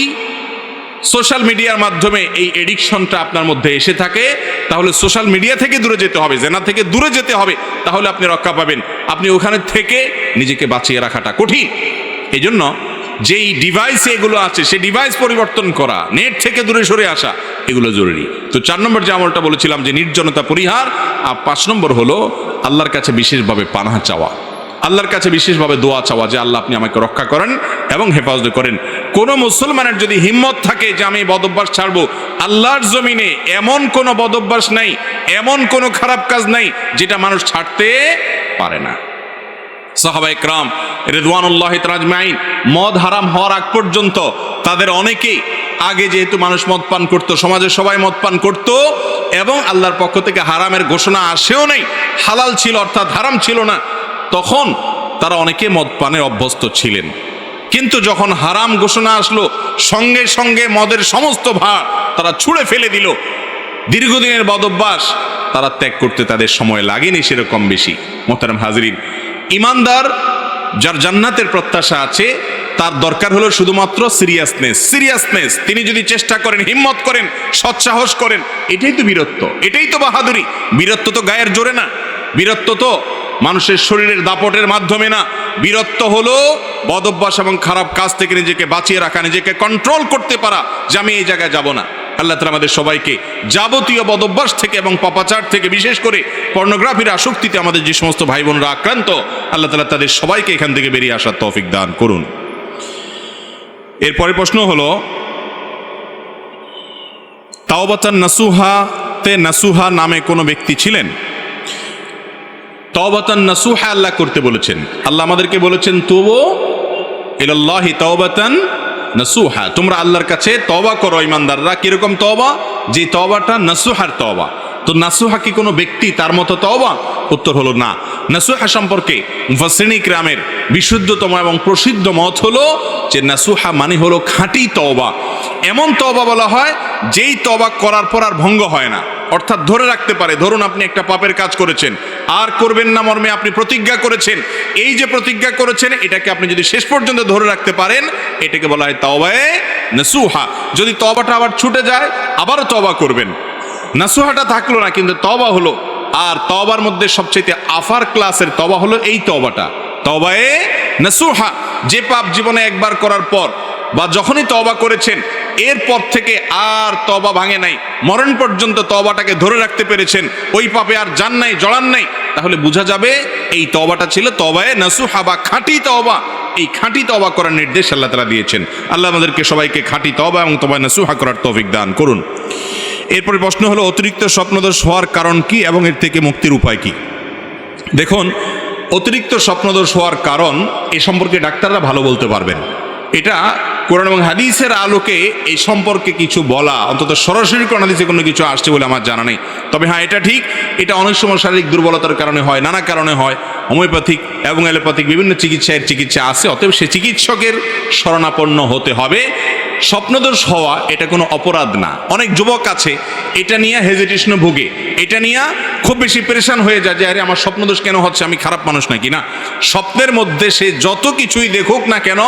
সোশ্যাল মিডিয়ার মাধ্যমে এই এডিকশনটা আপনার মধ্যে এসে থাকে, তাহলে সোশ্যাল মিডিয়া থেকে দূরে যেতে হবে, জেনা থেকে দূরে যেতে হবে, তাহলে আপনি রক্ষা পাবেন। আপনি ওখানে থেকে নিজেকে বাঁচিয়ে রাখাটা কঠিন। এই জন্য যেই ডিভাইসে এগুলো আছে সেই ডিভাইস পরিবর্তন করা, নেট থেকে দূরে সরে আসা, এগুলো জরুরি। তো 4 নম্বর যে আমলটা বলেছিলাম যে নির্জনতা পরিহার, আর 5 নম্বর হলো আল্লাহর কাছে বিশেষভাবে পানাহ চাওয়া, আল্লাহর কাছে বিশেষভাবে দোয়া চাওয়া যে আল্লাহ আপনি আমাকে রক্ষা করেন এবং হেফাজত করেন। কোনো মুসলমানের যদি হিম্মত থাকে যে আমি বদ অভ্যাস ছাড়বো, আল্লাহর জমিনে এমন কোনো বদ অভ্যাস নাই, এমন কোনো খারাপ কাজ নাই যেটা মানুষ ছাড়তে পারে না। সাহাবায়ে কেরাম রিদওয়ানুল্লাহি তাআলা আজমাইন মদ হারাম হওয়ার আগ পর্যন্ত তাদের অনেকেই, আগে যেহেতু মানুষ মদ পান করত, সমাজের সবাই মদ পান করত এবং আল্লাহর পক্ষ থেকে হারামের ঘোষণা আসেও নেই, হালাল ছিল অর্থাৎ হারাম ছিল না, তখন তারা অনেকে মদ পানে অভ্যস্ত ছিলেন। কিন্তু যখন হারাম ঘোষণা আসলো, সঙ্গে সঙ্গে মদের সমস্ত ভার তারা ছুঁড়ে ফেলে দিল। দীর্ঘদিনের বদ অভ্যাস তারা ত্যাগ করতে তাদের সময় লাগেনি সেরকম বেশি। মোহতারাম হাজরিন, ইমানদার যার জান্নাতের প্রত্যাশা আছে, তার দরকার হলো শুধুমাত্র সিরিয়াসনেস। তিনি যদি চেষ্টা করেন, হিম্মত করেন, সৎসাহস করেন, এটাই তো বীরত্ব, এটাই তো বাহাদুরি। বীরত্ব তো গায়ের জোরে না, বীরত্ব তো মানুষের শরীরের দাপটের মাধ্যমে না। বীরত্ব হলো বদ অভ্যাস এবং খারাপ কাজ থেকে নিজেকে বাঁচিয়ে রাখা, নিজেকে কন্ট্রোল করতে পারা যে আমি এই জায়গায় যাব না। আল্লাহ তাআলা আমাদের সবাইকে যাবতীয় বদ অভ্যাস থেকে এবং পাপাচার থেকে, বিশেষ করে পর্নোগ্রাফির আসক্তিতে আমাদের যে সমস্ত ভাই বোনরা আক্রান্ত, আল্লাহ তাআলা তাদের সবাইকে এখান থেকে বেরিয়ে আসার তৌফিক দান করুন। এরপরে প্রশ্ন হলো, তাওবাতান নাসুহাতে নাসুহা নামে কোনো ব্যক্তি ছিলেন? তাওবাতান নাসুহা আল্লাহ করতে বলেছেন। আল্লাহ আমাদেরকে বলেছেন তুবু ইলাল্লাহি তাওবাতান নাসুহা, তোমরা আল্লাহর কাছে তওবা করো ইমানদাররা। কিরকম তওবা? যে তওবাটা নাসুহার তওবা। তো নাসুহা কি কোনো ব্যক্তি, তার মতো তওবা? উত্তর হলো না। নাসুহা সম্পর্কে মুফাসসিরিন কিরামের বিশুদ্ধতম এবং প্রসিদ্ধ মত হলো যে নাসুহা মানে হলো খাঁটি তওবা। এমন তওবা বলা হয় যেই তওবা করার পর আর ভঙ্গ হয় না, অর্থাৎ ধরে রাখতে পারে। ধরুন আপনি একটা পাপের কাজ করেছেন, আর করবেন না মর্মে আপনি প্রতিজ্ঞা করেছেন, এই যে প্রতিজ্ঞা করেছেন এটাকে আপনি যদি শেষ পর্যন্ত ধরে রাখতে পারেন, এটাকে বলা হয় তাওবায়ে নাসুহা। যদি তওবাটা আবার ছুটে যায়, আবারও তওবা করবেন। নাসুহাটা থাকলো না, কিন্তু তওবা হলো। আর তওবার মধ্যে সবচেয়ে আফার ক্লাসের তওবা হলো এই তওবাটা, তওবায়ে নাসুহা। যে পাপ জীবনে একবার করার পর বা যখনই তওবা করেছেন, এরপর থেকে আর তওবা ভাঙে নাই, মরণ পর্যন্ত তওবাটাকে ধরে রাখতে পেরেছেন, ওই পাপে আর যান নাই, জড়ান নাই, তাহলে বোঝা যাবে এই তওবাটা ছিল তওবায়ে নাসুহা বা খাঁটি তওবা। এই খাঁটি তওবা করার নির্দেশ আল্লাহ তাআলা দিয়েছেন। আল্লাহ আমাদেরকে সবাইকে খাঁটি তওবা এবং তওবায়ে নাসুহা করার তৌফিক দান করুন। এরপরে প্রশ্ন হলো, অতিরিক্ত স্বপ্নদোষ হওয়ার কারণ কি এবং এর থেকে মুক্তির উপায় কি? দেখুন, অতিরিক্ত স্বপ্নদোষ হওয়ার কারণ এ সম্পর্কে ডাক্তাররা ভালো বলতে পারবেন। এটা কোরআন এবং হাদিসের আলোকে এই সম্পর্কে কিছু বলা, অন্তত সরাসরি কোরআন হাদিসে কোনো কিছু আসছে বলে আমার জানা নেই। তবে হ্যাঁ, এটা ঠিক, এটা অনেক সময় শারীরিক দুর্বলতার কারণে হয়, নানা কারণে হয়। হোমিওপ্যাথিক এবং অ্যালোপ্যাথিক বিভিন্ন চিকিৎসা আছে, অতএব সে চিকিৎসকের শরণাপন্ন হতে হবে। স্বপ্নদোষ হওয়া এটা কোনো অপরাধ না। অনেক যুবক আছে এটা নিয়ে হেজিটেশনে ভুগে, এটা নিয়ে খুব বেশি পেরেশান হয়ে যায় যে আরে আমার স্বপ্নদোষ কেন হচ্ছে, আমি খারাপ মানুষ নাকি। না, স্বপ্নের মধ্যে সে যত কিছুই দেখুক না কেন,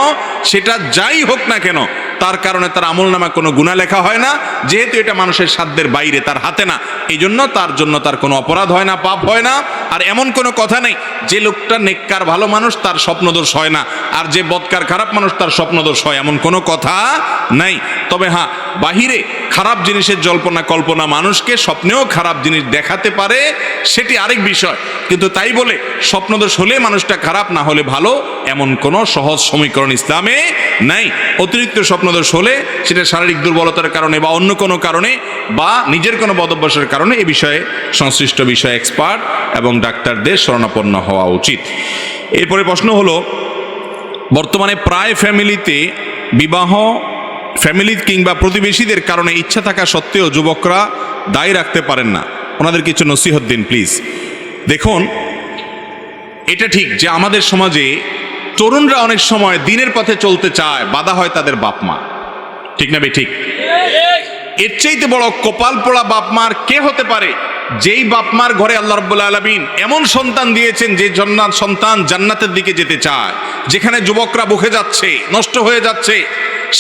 সেটা যাই হোক না কেন, তার কারণে তার আমলনামা কোনো গুনাহ লেখা হয় না, যেহেতু এটা মানুষের সাধ্যের বাইরে, তার হাতে না। এই জন্য তার জন্য তার কোনো অপরাধ হয় না, পাপ হয় না। আর এমন কোনো কথা নেই যে লোকটা নেককার ভালো মানুষ তার স্বপ্নদোষ হয় না, আর যে বদকার খারাপ মানুষ তার স্বপ্নদোষ হয়, এমন কোনো কথা নাই। তবে হ্যাঁ, বাহিরে খারাপ জিনিসের জল্পনা কল্পনা মানুষকে স্বপ্নেও খারাপ জিনিস দেখাতে পারে, সেটি আরেক বিষয়। কিন্তু তাই বলে স্বপ্নদোষ হলে মানুষটা খারাপ, না হলে ভালো, এমন কোনো সহজ সমীকরণ ইসলামে নাই। অতিরিক্ত স্বপ্নদোষ হলে সেটা শারীরিক দুর্বলতার কারণে বা অন্য কোনো কারণে বা নিজের কোনো বদভ্যাসের কারণে, এ বিষয়ে সংশ্লিষ্ট বিষয়ে এক্সপার্ট এবং ডাক্তারদের শরণাপন্ন হওয়া উচিত। এরপরে প্রশ্ন হলো, বর্তমানে প্রায় ফ্যামিলিতে বিবাহ, ফ্যামিলি কিংবা প্রতিবেশীদের কারণে ইচ্ছা থাকা সত্ত্বেও যুবকরা দায় রাখতে পারেন না, ওনাদের কিছু নসিহত দিন প্লিজ। দেখুন, এটা ঠিক যে আমাদের সমাজে তরুণরা অনেক সময় দিনের পথে চলতে চায়, বাধা হয় তাদের বাপ মা, ঠিক না ভাই? ঠিক। এর চাইতে বড় কপাল পোড়া বাপ মার কে হতে পারে, যেই বাপ মার ঘরে আল্লাহ রাব্বুল আলামিন এমন সন্তান দিয়েছেন যে সন্তান জান্নাতের দিকে যেতে চায়। যেখানে যুবকরা বুকে যাচ্ছে, নষ্ট হয়ে যাচ্ছে,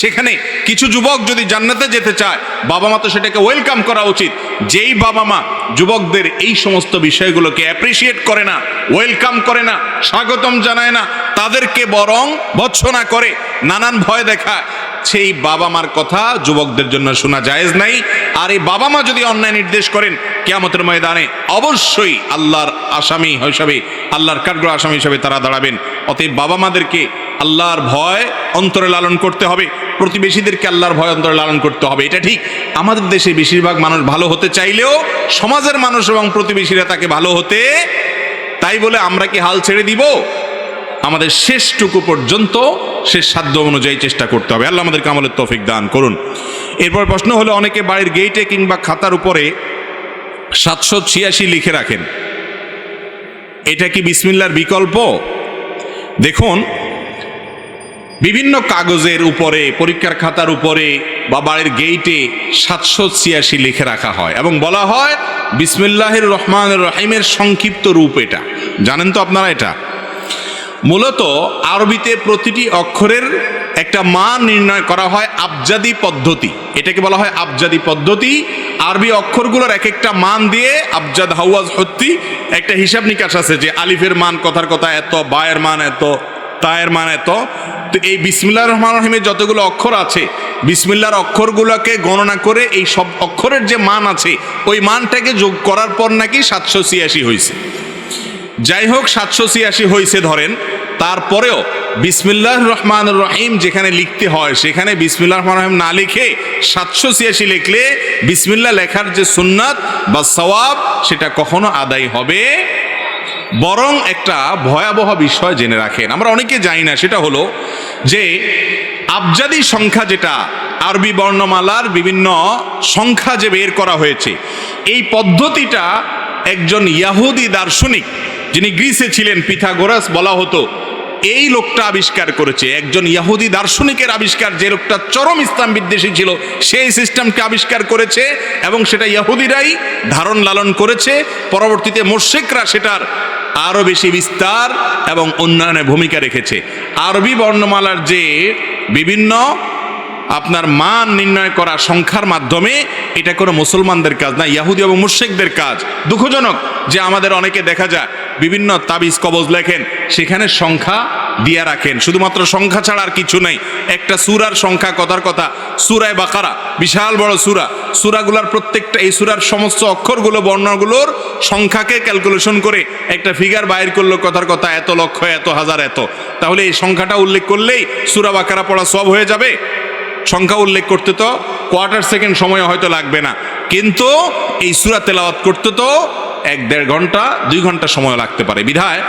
সেখানে কিছু যুবক যদি জান্নাতে যেতে চায়, বাবা মা তো সেটাকে ওয়েলকাম করা উচিত। যেই বাবা মা যুবকদের এই সমস্ত বিষয়গুলোকে অ্যাপ্রিসিয়েট করে না, ওয়েলকাম করে না, স্বাগতম জানায় না, তাদেরকে বরং ভৎসনা করে, নানান ভয় দেখায়, সেই বাবা মার কথা যুবকদের জন্য শোনা জায়েজ নাই। আর এই বাবা মা যদি অন্যায় নির্দেশ করেন, কিয়ামতের ময়দানে অবশ্যই আল্লাহর আসামি হিসাবে, আল্লাহর কাঠগড়া আসামি হিসাবে তারা দাঁড়াবেন। অতএব বাবা মাদেরকে আল্লাহর ভয় অন্তরে লালন করতে হবে, প্রতিবেশীদেরকে আল্লাহর ভয় অন্তরে লালন করতে হবে। এটা ঠিক, আমাদের দেশে বেশিরভাগ মানুষ ভালো হতে চাইলেও সমাজের মানুষ এবং প্রতিবেশীরা তাকে ভালো হতে, তাই বলে আমরা কি হাল ছেড়ে দিব? আমাদের শেষটুকু পর্যন্ত শেষ সাধ্য অনুযায়ী চেষ্টা করতে হবে। আল্লাহ আমাদেরকে আমলের তৌফিক দান করুন। এরপর প্রশ্ন হলো, অনেকে বাড়ির গেটে কিংবা খাতার উপরে 786 লিখে রাখেন, এটা কি বিসমিল্লাহর বিকল্প? দেখুন, বিভিন্ন কাগজের উপরে, পরীক্ষার খাতার উপরে বা বাড়ির গেইটে 786 লিখে রাখা হয় এবং বলা হয় বিসমিল্লাহির রহমানির রহিমের সংক্ষিপ্ত রূপ। এটা জানেন তো আপনারা? এটা মূলত আরবিতে প্রতিটি অক্ষরের একটা মান নির্ণয় করা হয় আবজাদি পদ্ধতি, এটাকে বলা হয় আবজাদি পদ্ধতি। আরবি অক্ষরগুলোর এক একটা মান দিয়ে আবজাদ, হাওয়াজ, হত্তি একটা হিসাব নিকাশ আছে, যে আলিফের মান কথার কথা এত, বায়ের মান এত, তায়ের মান এত। তো এই বিসমিল্লাহির রহমানির রহিমের যতগুলো অক্ষর আছে, বিসমিল্লাহর অক্ষরগুলোকে গণনা করে এই সব অক্ষরের যে মান আছে, ওই মানটাকে যোগ করার পর নাকি 786 হয়েছে। যাই হোক, 786 হয়েছে ধরেন, তারপরেও বিসমিল্লাহির রহমানির রহিম যেখানে লিখতে হয়, সেখানে বিসমিল্লাহির রহমানির রহিম না লিখে 786 লিখলে বিসমিল্লাহ লেখার যে সুন্নাত বা সওয়াব, সেটা কখনো আদায় হবে। বরং একটা ভয়াবহ বিষয় জেনে রাখেন, আমরা অনেকে জানি না, সেটা হলো যে আবজাদি সংখ্যা, যেটা আরবি বর্ণমালার বিভিন্ন সংখ্যা যে বের করা হয়েছে, এই পদ্ধতিটা একজন ইহুদি দার্শনিক, যিনি গ্রিসে ছিলেন, পিথাগোরাস বলা হতো, এই লোকটা আবিষ্কার করেছে। একজন ইহুদি দার্শনিকের আবিষ্কার, যে লোকটা চরম ইসলাম বিদ্বেষী ছিল, সেই সিস্টেমকে আবিষ্কার করেছে এবং সেটা ইহুদিরাই ধারণ লালন করেছে। পরবর্তীতে মুশরিকরা সেটার আরো বেশি বিস্তার এবং উন্নয়নে ভূমিকা রেখেছে। আরবি বর্ণমালার যে বিভিন্ন আপনার মান নির্ণয় করা সংখ্যার মাধ্যমে, এটা কোনো মুসলমানদের কাজ না, ইহুদি এবং মুশরিকদের কাজ। দুঃখজনক যে আমাদের অনেকে দেখা যায় বিভিন্ন তাবিজ কবজ লেখেন, সেখানে সংখ্যা দিয়া রাখেন, শুধুমাত্র সংখ্যা ছাড়া আর কিছু নাই। একটা সূরার সংখ্যা, কথার কথা সূরায়ে বাকারা বিশাল বড় সূরা, সূরাগুলোর প্রত্যেকটা, এই সূরার সমস্ত অক্ষরগুলো, বর্ণগুলোর সংখ্যাকে ক্যালকুলেশন করে একটা ফিগার বাইর করলো, কথার কথা এত লক্ষ, এত হাজার, এত। তাহলে এই সংখ্যাটা উল্লেখ করলেই সূরা বাকারা পড়া সওয়াব হয়ে যাবে? সংখ্যা উল্লেখ করতে তো কোয়ার্টার সেকেন্ড সময় হয়তো লাগবে না, কিন্তু এই সূরা তেলাওয়াত করতে তো 1-1.5 ঘন্টা, 2 ঘন্টা সময় লাগতে পারে। বিধায়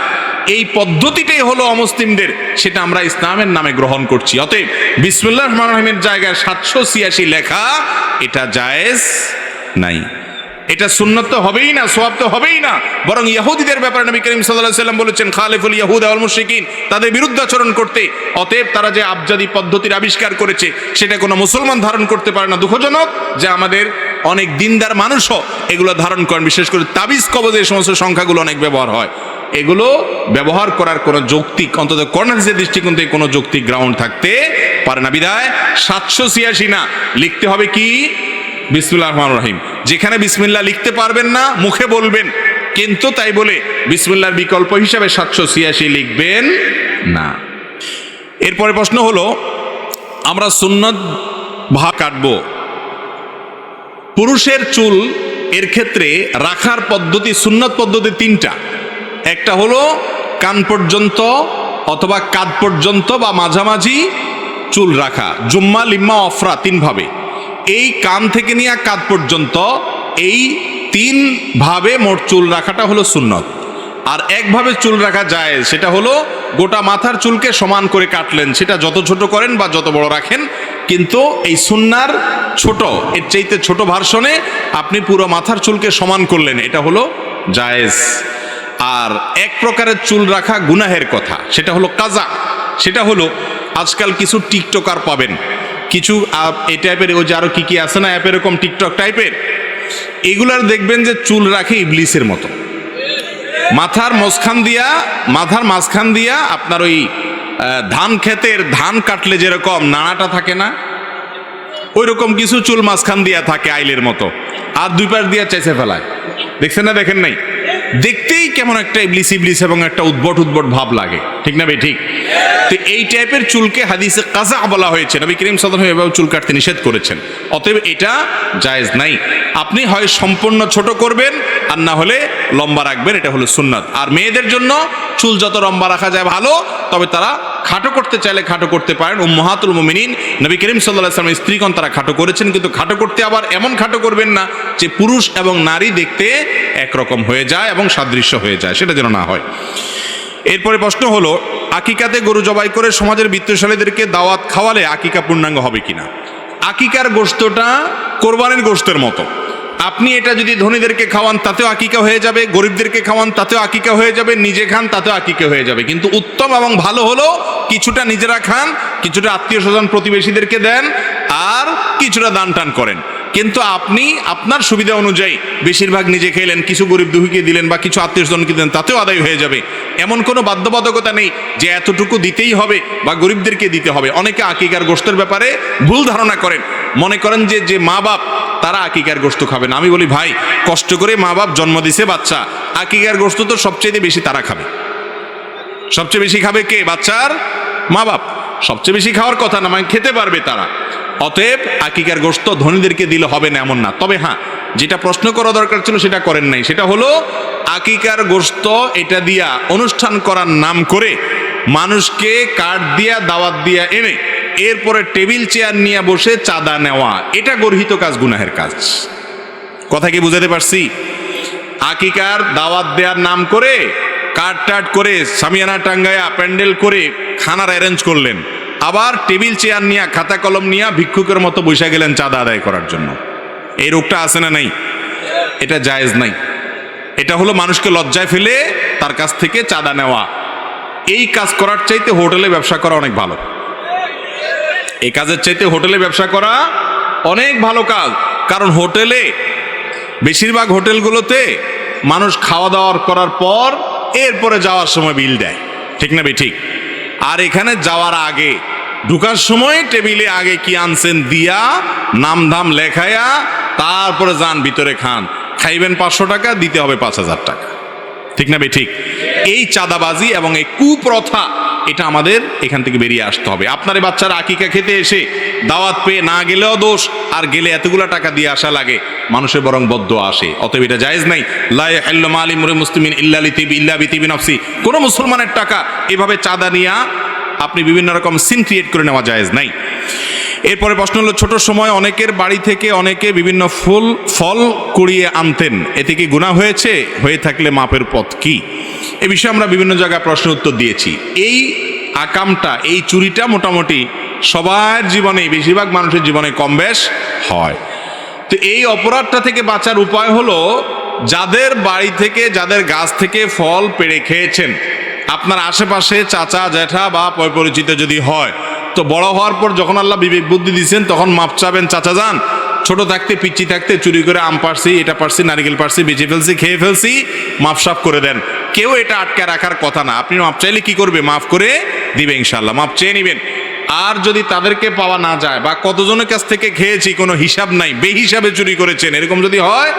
এই পদ্ধতিটাই হলো অমুসলিমদের, সেটা আমরা ইসলামের নামে গ্রহণ করছি। অতএব বিসমিল্লাহির রহমানির রহিমের জায়গায় 786 লেখা, এটা জায়েজ নাই। এটা সুন্নাত তো হবেই না, সওয়াব তো হবেই না, বরং ইহুদিদের ব্যাপারে নবী করিম সাল্লাল্লাহু আলাইহি ওয়াসাল্লাম বলেছেন, খালিফুল ইয়াহুদা ওয়াল মুশরিকিন, তাদের বিরুদ্ধে আচরণ করতে। অতএব তারা যে আবজাদি পদ্ধতির আবিষ্কার করেছে, সেটা কোনো মুসলমান ধারণ করতে পারে না। দুঃখজনক যে আমাদের অনেক দিনদার মানুষও এগুলো ধারণ করেন, বিশেষ করে তাবিজ কবজে এই সমস্ত সংখ্যাগুলো অনেক ব্যবহার হয়। এগুলো ব্যবহার করার কোনো যৌক্তিক, অন্তত কর্নার দৃষ্টিকোণ থেকে কোনো যৌক্তিক গ্রাউন্ড থাকতে পারে না। বিধায় 786 না, লিখতে হবে কি বিসমিল্লাহির রহমানির রহিম। যেখানে বিসমিল্লাহ লিখতে পারবেন না, মুখে বলবেন, কিন্তু তাই বলে বিসমিল্লাহর বিকল্প হিসাবে 786 লিখবেন না। এরপরে প্রশ্ন হলো, আমরা সুন্নত ভাগ কাটবো, পুরুষের চুল এর ক্ষেত্রে রাখার পদ্ধতি, সুন্নত পদ্ধতি 3টা। একটা হলো কান পর্যন্ত অথবা কাঁধ পর্যন্ত বা মাঝামাঝি চুল রাখা, জুম্মা, লিম্মা, অফরা, 3 ভাবে। এই কান থেকে নিয়ে কাঁধ পর্যন্ত এই 3 ভাবে মোট চুল রাখাটা হলো সুন্নত। আর একভাবে চুল রাখা যায়, সেটা হলো গোটা মাথার চুলকে সমান করে কাটলেন, সেটা যত ছোট করেন বা যত বড় রাখেন, কিন্তু এই সুন্নার ছোট, এর চাইতে ছোট ভার্সনে আপনি পুরো মাথার চুলকে সমান করলেন, এটা হলো জায়েজ। আর এক প্রকারের চুল রাখা গুনাহের কথা, সেটা হলো কাজা। সেটা হলো আজকাল কিছু টিকটকার পাবেন, কিছু এই টাইপের, ওই যে আরো কি কি আছে না অ্যাপ এরকম টিকটক টাইপের, এগুলার দেখবেন যে চুল রাখে ইবলিসের মতো, মাথার মাঝখান দিয়া আপনার ওই ধান ক্ষেতের ধান কাটলে যেরকম নাড়াটা থাকে না, ওই রকম কিছু চুল মাঝখান দিয়া থাকে আইলের মতো, আর দুই পাশ দিয়া চেঁচে ফেলায়। দেখছেন না? দেখেন নাই? দেখতেই কেমন একটা ইবলিস এবং একটা উদ্ভট ভাব লাগে, ঠিক না ভাই? ঠিক। তো এই টাইপের চুলকে হাদিসে কাজা বলা হয়েছে, নবী করিম সাল্লাল্লাহু আলাইহি ওয়াসাল্লাম চুল কাটতে নিষেধ করেছেন। অতএব এটা জায়েজ নাই। আপনি হয় সম্পূর্ণ ছোট করবেন আর না হলে লম্বা রাখবেন, এটা হলো সুন্নাত। আর মেয়েদের জন্য চুল যত লম্বা রাখা যায় ভালো, তবে তারা খাটো করতে চাইলে খাটো করতে পারেন। উম্মাহাতুল মুমিনিন নবী করিম সাল্লাল্লাহু আলাইহি ওয়াসাল্লামের স্ত্রীগণ তারা খাটো করেছেন, কিন্তু খাটো করতে আবার এমন খাটো করবেন না যে পুরুষ এবং নারী দেখতে একরকম হয়ে যায় এবং সাদৃশ্য হয়ে যায়, সেটা যেন না হয়। এরপরে প্রশ্ন হলো, আকিকাতে গরু জবাই করে সমাজের বিত্তশালীদেরকে দাওয়াত খাওয়ালে আকিকা পূর্ণাঙ্গ হবে কিনা? আকিকার গোশতটা কোরবানির গোশতের মতো, আপনি এটা যদি ধনীদেরকে খাওয়ান তাতেও আকিকা হয়ে যাবে, গরিবদেরকে খাওয়ান তাতেও আকিকা হয়ে যাবে, নিজে খান তাতেও আকিকা হয়ে যাবে। কিন্তু উত্তম এবং ভালো হলো কিছুটা নিজেরা খান, কিছুটা আত্মীয় স্বজন প্রতিবেশীদেরকে দেন, আর কিছুটা দান টান করেন। কিন্তু আপনি আপনার সুবিধা অনুযায়ী বেশিরভাগ নিজে খেলেন, কিছু গরিব দুঃখীকে দিলেন বা কিছু আত্মীয় স্বজনকে দিলেন, তাতেও আদায় হয়ে যাবে। এমন কোনো বাধ্যবাধকতা নেই যে এতটুকু দিতেই হবে বা গরিবদেরকে দিতে হবে। অনেকে আকিকার গোশতের ব্যাপারে ভুল ধারণা করেন, মনে করেন যে মা বাপ তারা আকিকার গোশত খাবে না। আমি বলি ভাই, কষ্ট করে মা বাপ জন্ম দিছে বাচ্চা, আকিকার গোশত তো সবচেয়ে বেশি তারা খাবে। সবচেয়ে বেশি খাবে কে? বাচ্চার মা বাপ। সবচেয়ে বেশি খাওয়ার কথা না, মানে খেতে পারবে তারা। অতএব আকিকার গোশত ধনীদেরকে দিলে হবে না এমন না। তবে হ্যাঁ, যেটা প্রশ্ন করা দরকার ছিল সেটা করেন নাই, সেটা হলো আকিকার গোশত এটা দিয়া অনুষ্ঠান করার নাম করে মানুষকে কার্ড দিয়া দাওয়াত দিয়া এনে এরপরে টেবিল চেয়ার নিয়ে বসে চাঁদা নেওয়া, এটা গর্হিত কাজ, গুনাহের কাজ। কথা কি বুঝাতে পারছি? আকিকার দাওয়াত দেওয়ার নাম করে কার্ড টার্ড করে সামিয়ানা টাঙ্গায়া প্যান্ডেল করে খানার অ্যারেঞ্জ করলেন, আবার টেবিল চেয়ার নিয়ে খাতা কলম নিয়ে ভিক্ষুকের মতো বসে গেলেন চাঁদা আদায় করার জন্য। এই রোগটা আছে না নাই? এটা জায়েজ নাই। এটা হলো মানুষকে লজ্জায় ফেলে তার কাছ থেকে চাঁদা নেওয়া। এই কাজ করার চাইতে হোটেলে ব্যবসা করা অনেক ভালো। এই কাজের চাইতে হোটেলে ব্যবসা করা অনেক ভালো কাজ। কারণ হোটেলে, বেশিরভাগ হোটেলগুলোতে মানুষ খাওয়া দাওয়া করার পর এরপরে যাওয়ার সময় বিল দেয়, ঠিক না ভাই? ঠিক। আর এখানে যাওয়ার আগে ঢুকার সময় টেবিলে আগে কি আনছেন দিয়া নাম ধাম লেখায়া তারপরে যান ভিতরে খান। খাইবেন 500 টাকা, দিতে হবে 5000 টাকা, ঠিক না ভাই? ঠিক। এই চাঁদাবাজি এবং এই কুপ্রথা, এটা আমাদের এখান থেকে বেরিয়ে আসতে হবে। আপনার বাচ্চারা আকিকা খেতে এসে দাওয়াত পেয়ে না গেলেও দোষ, আর গেলে এতগুলা টাকা দিয়ে আসা লাগে, মানুষের বরং বদ্দুয়া আসে। অতএব এটা জায়েজ নাই। লা ইয়াহিল্লু মাল ইমরিন মুসলিমিন ইল্লা বিতিবি নাফসি। কোন মুসলমানের টাকা এভাবে চাঁদা নিয়া আপনি বিভিন্ন রকম সিন ক্রিয়েট করে নেওয়া জায়েজ নাই। এরপরে প্রশ্ন হলো, ছোট সময় অনেকের বাড়ি থেকে অনেকে বিভিন্ন ফল কুড়িয়ে আনতেন, এতে কি গুনাহ হয়েছে? হয়ে থাকলে মাপের পথ কি? এ বিষয়ে আমরা বিভিন্ন জায়গায় প্রশ্ন উত্তর দিয়েছি। এই আকামটা, এই চুরিটা মোটামুটি সবার জীবনে, বেশিরভাগ মানুষের জীবনে কম বেশ হয়। তো এই অপরাধটা থেকে বাঁচার উপায় হলো, যাদের বাড়ি থেকে, যাদের গাছ থেকে ফল পেড়ে খেয়েছেন, আপনার আশেপাশে চাচা জ্যাঠা বা পরিচিত যদি হয়, তো বড় হওয়ার পর যখন আল্লাহ বিবেক বুদ্ধি দিচ্ছেন তখন মাপ চাবেন, চাচা যান, ছোট থাকতে পিচ্ছি থাকতে চুরি করে আম পারছি, এটা পারছি, নারিকেল পারছি, বেঁচে ফেলছি, খেয়ে ফেলছি, মাপ সাফ করে দেন। কেউ এটা আটকে রাখার কথা না। আপনি মাপ চাইলে কি করবে? মাফ করে দিবে ইনশাল্লাহ, মাপ চেয়ে নিবেন। আর যদি তাদেরকে পাওয়া না যায় বা কতজনের কাছ থেকে খেয়েছি কোনো হিসাব নাই, বেহিসাবে চুরি করেছেন, এরকম যদি হয়,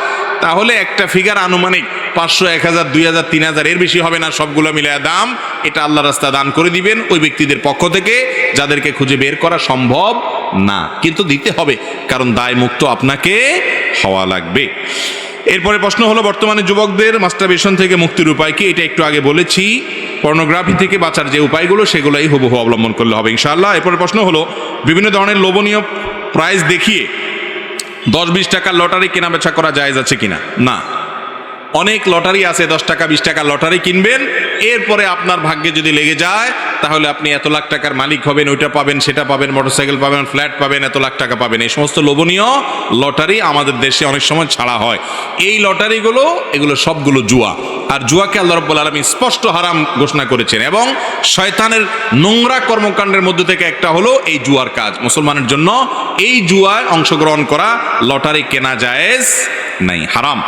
তাহলে একটা ফিগার আনুমানিক 500, 1000, 2000, 3000, এর বেশি হবে না, সবগুলো মিলায় দাম, এটা আল্লাহ রাস্তা দান করে দিবেন ওই ব্যক্তিদের পক্ষ থেকে যাদেরকে খুঁজে বের করা সম্ভব না। কিন্তু দিতে হবে, কারণ দায় মুক্ত আপনাকে হওয়া লাগবে। এরপরে প্রশ্ন হলো, বর্তমানে যুবকদের মাস্টারবেশন থেকে মুক্তির উপায় কি? এটা একটু আগে বলেছি। পর্নোগ্রাফি থেকে বাঁচার যে উপায়গুলো, সেগুলোই হুবহু অবলম্বন করলে হবে ইনশাআল্লাহ। এরপরে প্রশ্ন হলো, বিভিন্ন ধরনের লোভনীয় প্রাইজ দেখিয়ে 10-20 টাকার লটারি কেনা বেচা করা জায়েজ আছে কিনা? না। অনেক লটারি আছে, 10 টাকা 20 টাকার লটারি কিনবেন, এরপরে আপনার ভাগ্যে যদি লেগে যায় তাহলে আপনি এত লাখ টাকার মালিক হবেন, ওইটা পাবেন, সেটা পাবেন, মোটরসাইকেল পাবেন, ফ্ল্যাট পাবেন, এত লাখ টাকা পাবেন। এই সমস্ত লোভনীয় লটারি আমাদের দেশে অনেক সময় ছাড়া হয়। এই লটারিগুলো, এগুলো সবগুলো জুয়া। আর জুয়াকে আল্লাহ রাব্বুল আলামিন স্পষ্ট হারাম ঘোষণা করেছেন। এবং শয়তানের নোংরা কর্মকাণ্ডের মধ্যে থেকে একটা হলো এই জুয়ার কাজ। মুসলমানের জন্য এই জুয়ায় অংশগ্রহণ করা, লটারি কেনা জায়েজ নাই, হারাম।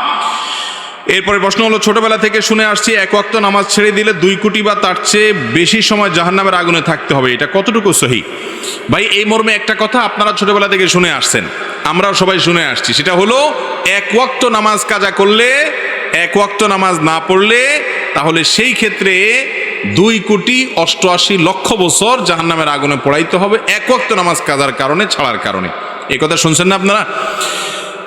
এরপরে প্রশ্ন হলো, ছোটবেলা থেকে শুনে আসছি এক ওয়াক্ত নামাজ ছেড়ে দিলে 2 কোটি বা তার চেয়ে বেশি সময় জাহান্নামের আগুনে থাকতে হবে, এটা কতটুকু সহি? ভাই, এই মর্মে একটা কথা আপনারা ছোটবেলা থেকে শুনে আসছেন, আমরাও সবাই শুনে আসছি, সেটা হলো এক ওয়াক্ত নামাজ কাজা করলে, এক ওয়াক্ত নামাজ না পড়লে, তাহলে সেই ক্ষেত্রে 2,88,00,000 বছর জাহান্নামের আগুনে পোড়াইতে হবে, এক ওয়াক্ত নামাজ কাজার কারণে, ছাড়ার কারণে। এই কথা শুনছেন না আপনারা?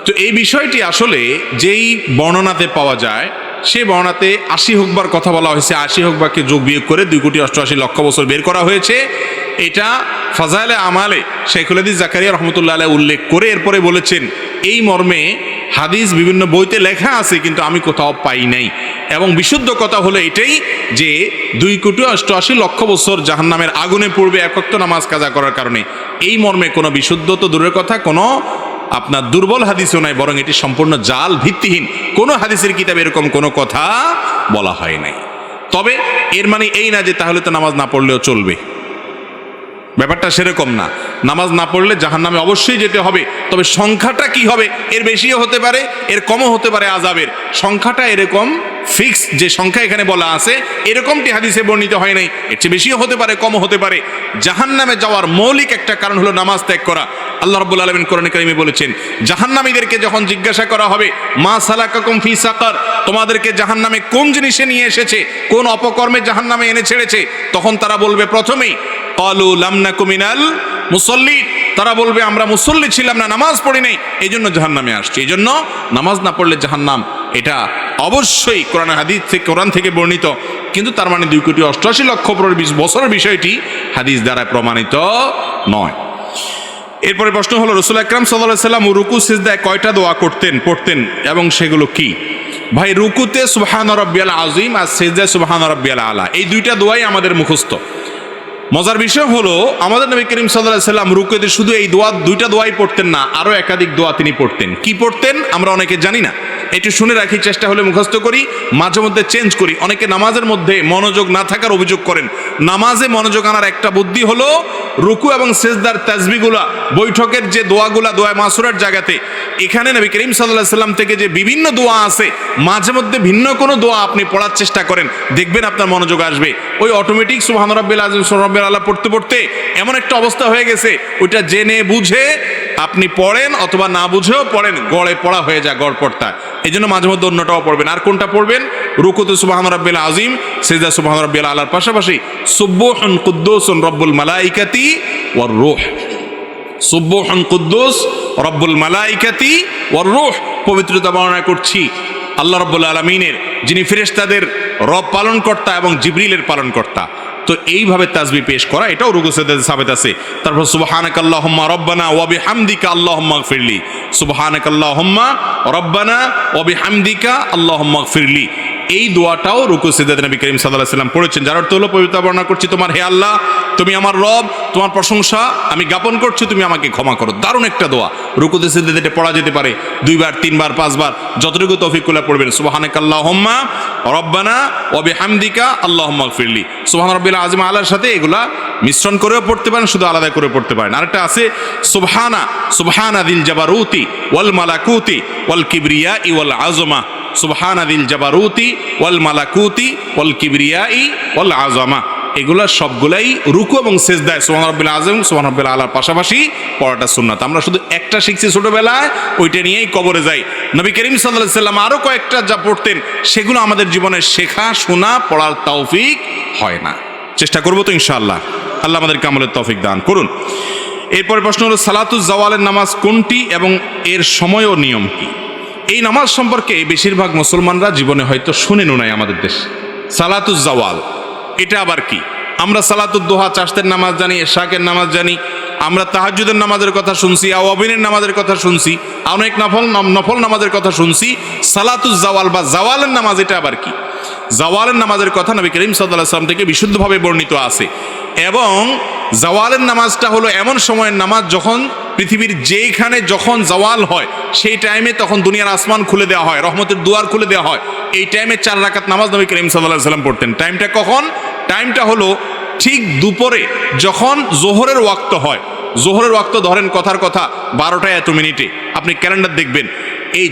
তো এই বিষয়টি আসলে যেই বর্ণনাতে পাওয়া যায়, সেই বর্ণনাতে 80 হুকবার কথা বলা হয়েছে, 80 হুকবাকে যোগ বিয়োগ করে 2,88,00,000 বছর বের করা হয়েছে। এটা ফাজাইলে আমালে শেখুল হাদিস জাকারিয়া রহমতুল্লাহ আলাইহি উল্লেখ করে এরপরে বলেছেন, এই মর্মে হাদিস বিভিন্ন বইতে লেখা আছে, কিন্তু আমি কোথাও পাই নাই। এবং বিশুদ্ধ কথা হলো এটাই যে 2,88,00,000 বছর জাহান্নামের আগুনে পড়বে এক ওয়াক্ত নামাজ কাজা করার কারণে। এই মর্মে কোনো বিশুদ্ধ তো দূরের কথা, কোনো আপনার দুর্বল হাদিসও নাই, বরং এটি সম্পূর্ণ জাল, ভিত্তিহীন। কোনো হাদিসের কিতাবে এরকম কোনো কথা বলা হয় নাই। তবে এর মানে এই না যে তাহলে তো নামাজ না পড়লেও চলবে, ব্যাপারটা সেরকম না। নামাজ না পড়লে জাহান্নামে অবশ্যই যেতে হবে, তবে সংখ্যাটা কি হবে, এর বেশিও হতে পারে, এর কমও হতে পারে। আযাবের সংখ্যাটা এরকম ফিক্স যে সংখ্যা এখানে বলা আছে, এরকমটি হাদিসে বর্ণিত হয় নাই। এর চেয়ে বেশিও হতে পারে, কমও হতে পারে। জাহান্নামে যাওয়ার মৌলিক একটা কারণ হলো নামাজ ত্যাগ করা। আল্লাহ রাব্বুল আলামিন কোরআনে কারিমে বলেছেন, জাহান্নামীদেরকে যখন জিজ্ঞাসা করা হবে, মা সালাকাকুম ফি সাকার, তোমাদেরকে জাহান্নামে কোন জিনিসে নিয়ে এসেছে, কোন অপকর্মে জাহান্নামে এনে ছেড়েছে, তখন তারা বলবে প্রথমেই ক্বালু লাম নাকু মিনাল মুসাল্লিন, তারা বলবে আমরা মুসল্লি ছিলাম না, নামাজ পড়ি নাই, এই জন্য জাহান্নামে আসছে। এই জন্য নামাজ না পড়লে জাহান্নাম, এটা অবশ্যই কোরআন হাদিস থেকে, কোরআন থেকে বর্ণিত। কিন্তু তার মানে 2,88,00,000 বছরের বিষয়টি হাদিস দ্বারা প্রমাণিত নয়। এরপরে প্রশ্ন হলো, রাসূল আকরাম সাল্লাল্লাহু আলাইহি ওয়াসাল্লাম রুকু সিজদায় কয়টা দোয়া পড়তেন এবং সেগুলো কি? ভাই, রুকুতে সুবহান রাব্বিয়াল আযীম আর সিজদায় সুবহান রাব্বিয়াল আলা, এই 2টা দোয়াই আমাদের মুখস্থ। মজার বিষয় হলো, আমাদের নবী করিম সাল্লাল্লাহু আলাইহি ওয়াসাল্লাম রুকুতে শুধু এই 2টা দোয়াই পড়তেন না, আরো একাধিক দোয়া তিনি পড়তেন। কি পড়তেন আমরা অনেকে জানি না, একটু শুনে রাখি, চেষ্টা হলে মুখস্থ করি, মাঝে মধ্যে চেঞ্জ করি। অনেকে নামাজের মধ্যে মনোযোগ না থাকার অভিযোগ করেন। নামাজে মনোযোগ আনার একটা বুদ্ধি হলো, রুকু এবং সিজদার তাসবিহগুলা, বৈঠকের যে দোয়াগুলা, দোয়া মাসুরার জায়গাতে, এখানে নবী করিম সাল্লাল্লাহু আলাইহি ওয়াসাল্লাম থেকে যে বিভিন্ন দোয়া আছে, মাঝে মধ্যে ভিন্ন কোনো দোয়া আপনি পড়ার চেষ্টা করেন, দেখবেন আপনার মনোযোগ আসবে। ওই অটোমেটিক সুবহান রাব্বিল আযীম সুবহান রাব্বিল আলা পড়তে পড়তে এমন একটা অবস্থা হয়ে গেছে, ওইটা জেনে বুঝে আপনি পড়েন অথবা না বুঝেও পড়েন, গড়ে পড়া হয়ে যায়, গড় পড়তা। এই জন্য মাঝে মধ্যে অন্যটাও পড়বেন। আর কোনটা পড়বেন? রুকুতে সুবহান রাব্বিল আযীম, সিজদা সুবহান রাব্বিল আলার পাশাপাশি সুবহুন কুদ্দুসুন রব্বুল মালাইকাতি ওয়ার রূহ, সুবহুন কুদ্দুস রব্বুল মালাইকাতি ওয়ার রূহ, পবিত্রতা বর্ণনা করছি আল্লাহ রাব্বুল আলামিনের, যিনি ফেরেশতাদের রব পালনকর্তা এবং জিবরিলের পালনকর্তা। তো এইভাবে তাসবিহ পেশ করা, এটাও রুকু সিজদাতে সাবিত আছে। তারপর সুবহানাকাল্লাহুম্মা রব্বানা ওয়া বিহামদিকা আল্লাহুম্মা গফিরলি, সুবহানাকাল্লাহুম্মা রব্বানা ওয়া বিহামদিকা আল্লাহুম্মা গফিরলি, এই দোয়াটাও রুকু সিজদাতে নবী করিম সাল্লাল্লাহু আলাইহি ওয়াসাল্লাম পড়েছেন। যার অর্থ হলো, পবিত্রতা বর্ণনা করছি তোমার, হে আল্লাহ তুমি আমার রব, তোমার প্রশংসা আমি জ্ঞাপন করছি, তুমি আমাকে ক্ষমা করো। দারুণ একটা দোয়া, রুকুতে সিজদাতে এটা পড়া যেতে পারে 2 বার 3 বার 5 বার, যতটুকু তৌফিক করে পড়বেন। সুবহানাকাল্লাহুম্মা রব্বানা ওয়া বিহামদিকা আল্লাহুম্মা গফিরলি, সুবহান রাব্বিল আযীম আলার সাথে এগুলা মিশ্রণ করেও পড়তে পারেন, শুধু আলাদা করে পড়তে পারেন। আরেকটা আছে সুবহানা দিল জাবারুতি ওয়াল মালাকুতি ওয়াল কিবরিয়াই ওয়াল আযমা, সুবহানা দিল জাবারুতি ওয়াল মালাকুতি ওয়াল কিবরিয়াই ওয়াল আযমা, এগুলা সবগুলাই রুকু এবং সিজদায় সুবহান রাব্বিল আযীম সুবহান রাব্বিল আলার পাশাপাশি পড়াটা সুন্নাত। আমরা শুধু একটা শিখছি ছোটবেলায়, ওইটা নিয়েই কবরে যাই। নবী করিম সাল্লাল্লাহু আলাইহি ওয়াসাল্লাম আরো কয়েকটা যা পড়তেন, সেগুলো আমাদের জীবনে শেখা, শোনা, পড়ার তৌফিক হয় না। চেষ্টা করবো তো ইনশাআল্লাহ, আল্লাহ আমাদেরকে আমলের তৌফিক দান করুন। এরপরে প্রশ্ন হলো, সালাতুজ জাওয়ালের নামাজ কোনটি এবং এর সময় ও নিয়ম কি? এই নামাজ সম্পর্কে বেশিরভাগ মুসলমানরা জীবনে হয়তো শুনেনও নাই আমাদের দেশে। সালাতুজ জাওয়াল এটা আবার কি? আমরা সালাতুদ দোহা, চাষতের নামাজ জানি, এশাকের নামাজ জানি, আমরা তাহাজ্জুদের নামাজের কথা শুনছি, আওয়াবিনের নামাজের কথা শুনছি, অনেক নফল নামাজের কথা শুনছি। সালাতুজ জাওয়াল বা জাওয়ালের নামাজ এটা আবার কি? জাওয়ালের নামাজের কথা নবী করিম সাল্লাল্লাহু আলাইহি ওয়াসাল্লাম থেকে বিশুদ্ধভাবে বর্ণিত আছে। এবং জাওয়ালের নামাজটা হলো এমন সময়ের নামাজ যখন পৃথিবীর যেইখানে যখন জাওয়াল হয় সেই টাইমে তখন দুনিয়ার আসমান খুলে দেওয়া হয়, রহমতের দুয়ার খুলে দেওয়া হয়। এই টাইমে 4 রাকাত নামাজ নবী করিম সাল্লাল্লাহু আলাইহি ওয়াসাল্লাম পড়তেন। টাইমটা কখন? টাইমটা হলো ঠিক দুপুরে যখন জোহরের ওয়াক্ত হয়। জোহরের ওয়াক্ত ধরেন কথার কথা 12টা এত মিনিটে, আপনি ক্যালেন্ডার দেখবেন এই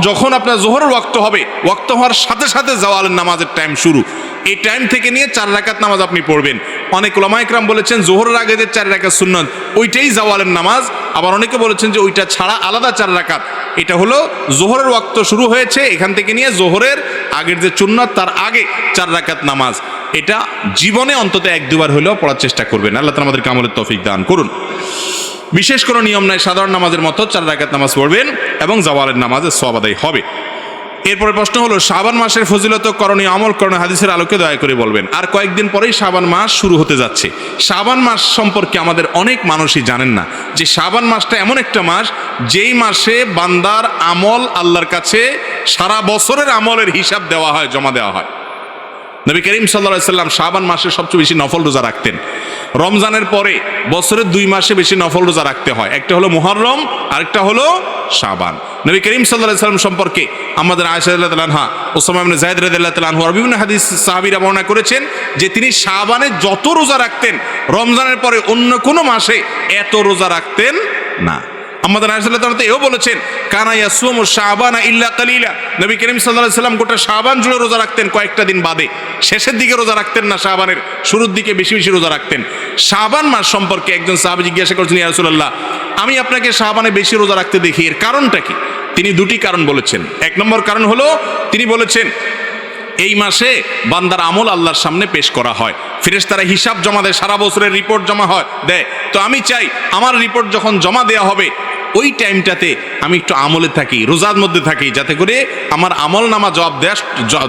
যখন আপনার জোহরের ওয়াক্ত হবে, ওয়াক্ত হওয়ার সাথে সাথে জাওয়ালের নামাজের টাইম শুরু। এই টাইম থেকে নিয়ে 4 রাকাত নামাজ আপনি পড়বেন। অনেক উলামা ইকরাম বলেছেন জোহরের আগে যে 4 রাকাত সুন্নত ওইটাই জাওয়ালের নামাজ। আবার অনেকে বলেছেন যে ওইটা ছাড়া আলাদা 4 রাকাত। এটা হলো জোহরের ওয়াক্ত শুরু হয়েছে এখান থেকে নিয়ে জোহরের আগের যে সুন্নত তার আগে 4 রাকাত নামাজ। এটা জীবনে অন্তত 1-2 বার হলেও পড়ার চেষ্টা করবেন। আল্লাহ তাআলা আমাদেরকে আমলের তৌফিক দান করুন। বিশেষ কোনো নিয়ম নাই, সাধারণ নামাজের মতো 4 রাকাত নামাজ পড়বেন এবং জাওয়ালের নামাজের সওয়াব আদায় হবে। এরপরে প্রশ্ন হলো শাবান মাসের ফজিলত করণীয় আমল করণীয় হাদিসের আলোকে দয়া করে বলবেন। আর কয়েকদিন পরেই শাবান মাস শুরু হতে যাচ্ছে। শাবান মাস সম্পর্কে আমাদের অনেক মানুষই জানেন না যে শাবান মাসটা এমন একটা মাস যেই মাসে বান্দার আমল আল্লাহর কাছে সারা বছরের আমলের হিসাব দেওয়া হয়, জমা দেওয়া হয়। নবী করিম সাল্লাল্লাহু আলাইহি সাল্লাম শাবান মাসে সবচেয়ে বেশি নফল রোজা রাখতেন। রমজানের পরে বছরের 2 মাসে বেশি নফল রোজা রাখতে হয়, একটা হলো মুহররম আরেকটা হলো শাবান। নবী করিম সাল্লাল্লাহু আলাইহি সাল্লাম সম্পর্কে আমাদের আয়েশা রাদিয়াল্লাহু আনহা, উসামা ইবনে যায়েদ রাদিয়াল্লাহু তাআলা আনহু আর বিভিন্ন হাদিস সাহাবীরা বর্ণনা করেছেন যে তিনি শাবানে যত রোজা রাখতেন রমজানের পরে অন্য কোনো মাসে এত রোজা রাখতেন না। আমাদের আয়েশা রাদিয়াল্লাহু তাআলা এও বলেছেন কানা ইয়াসুমু শাবানা ইল্লা কালিলা। নবী করিম সাল্লাল্লাহু আলাইহি সাল্লাম গোটা শাবান জুড়ে রোজা রাখতেন, কয়েকটা দিন বাদে। শেষের দিকে রোজা রাখতেন না, শাবানের শুরুর দিকে বেশি বেশি রোজা রাখতেন। শাবান মাস সম্পর্কে একজন সাহাবী জিজ্ঞাসা করেছেন, ইয়া রাসূলুল্লাহ, আমি আপনাকে শাবানে বেশি রোজা রাখতে দেখি, এর কারণটা কি? তিনি 2টি কারণ বলেছেন। 1 নম্বর কারণ হলো তিনি বলেছেন এই মাসে বান্দার আমল আল্লাহর সামনে পেশ করা হয়, ফেরেশতারা হিসাব জমা দেয়, সারা বছরের রিপোর্ট জমা দেয়। তো আমি চাই আমার রিপোর্ট যখন জমা দেওয়া হবে ওই টাইমটাতে আমি একটু আমলে থাকি, রোজার মধ্যে থাকি, যাতে করে আমার আমল নামা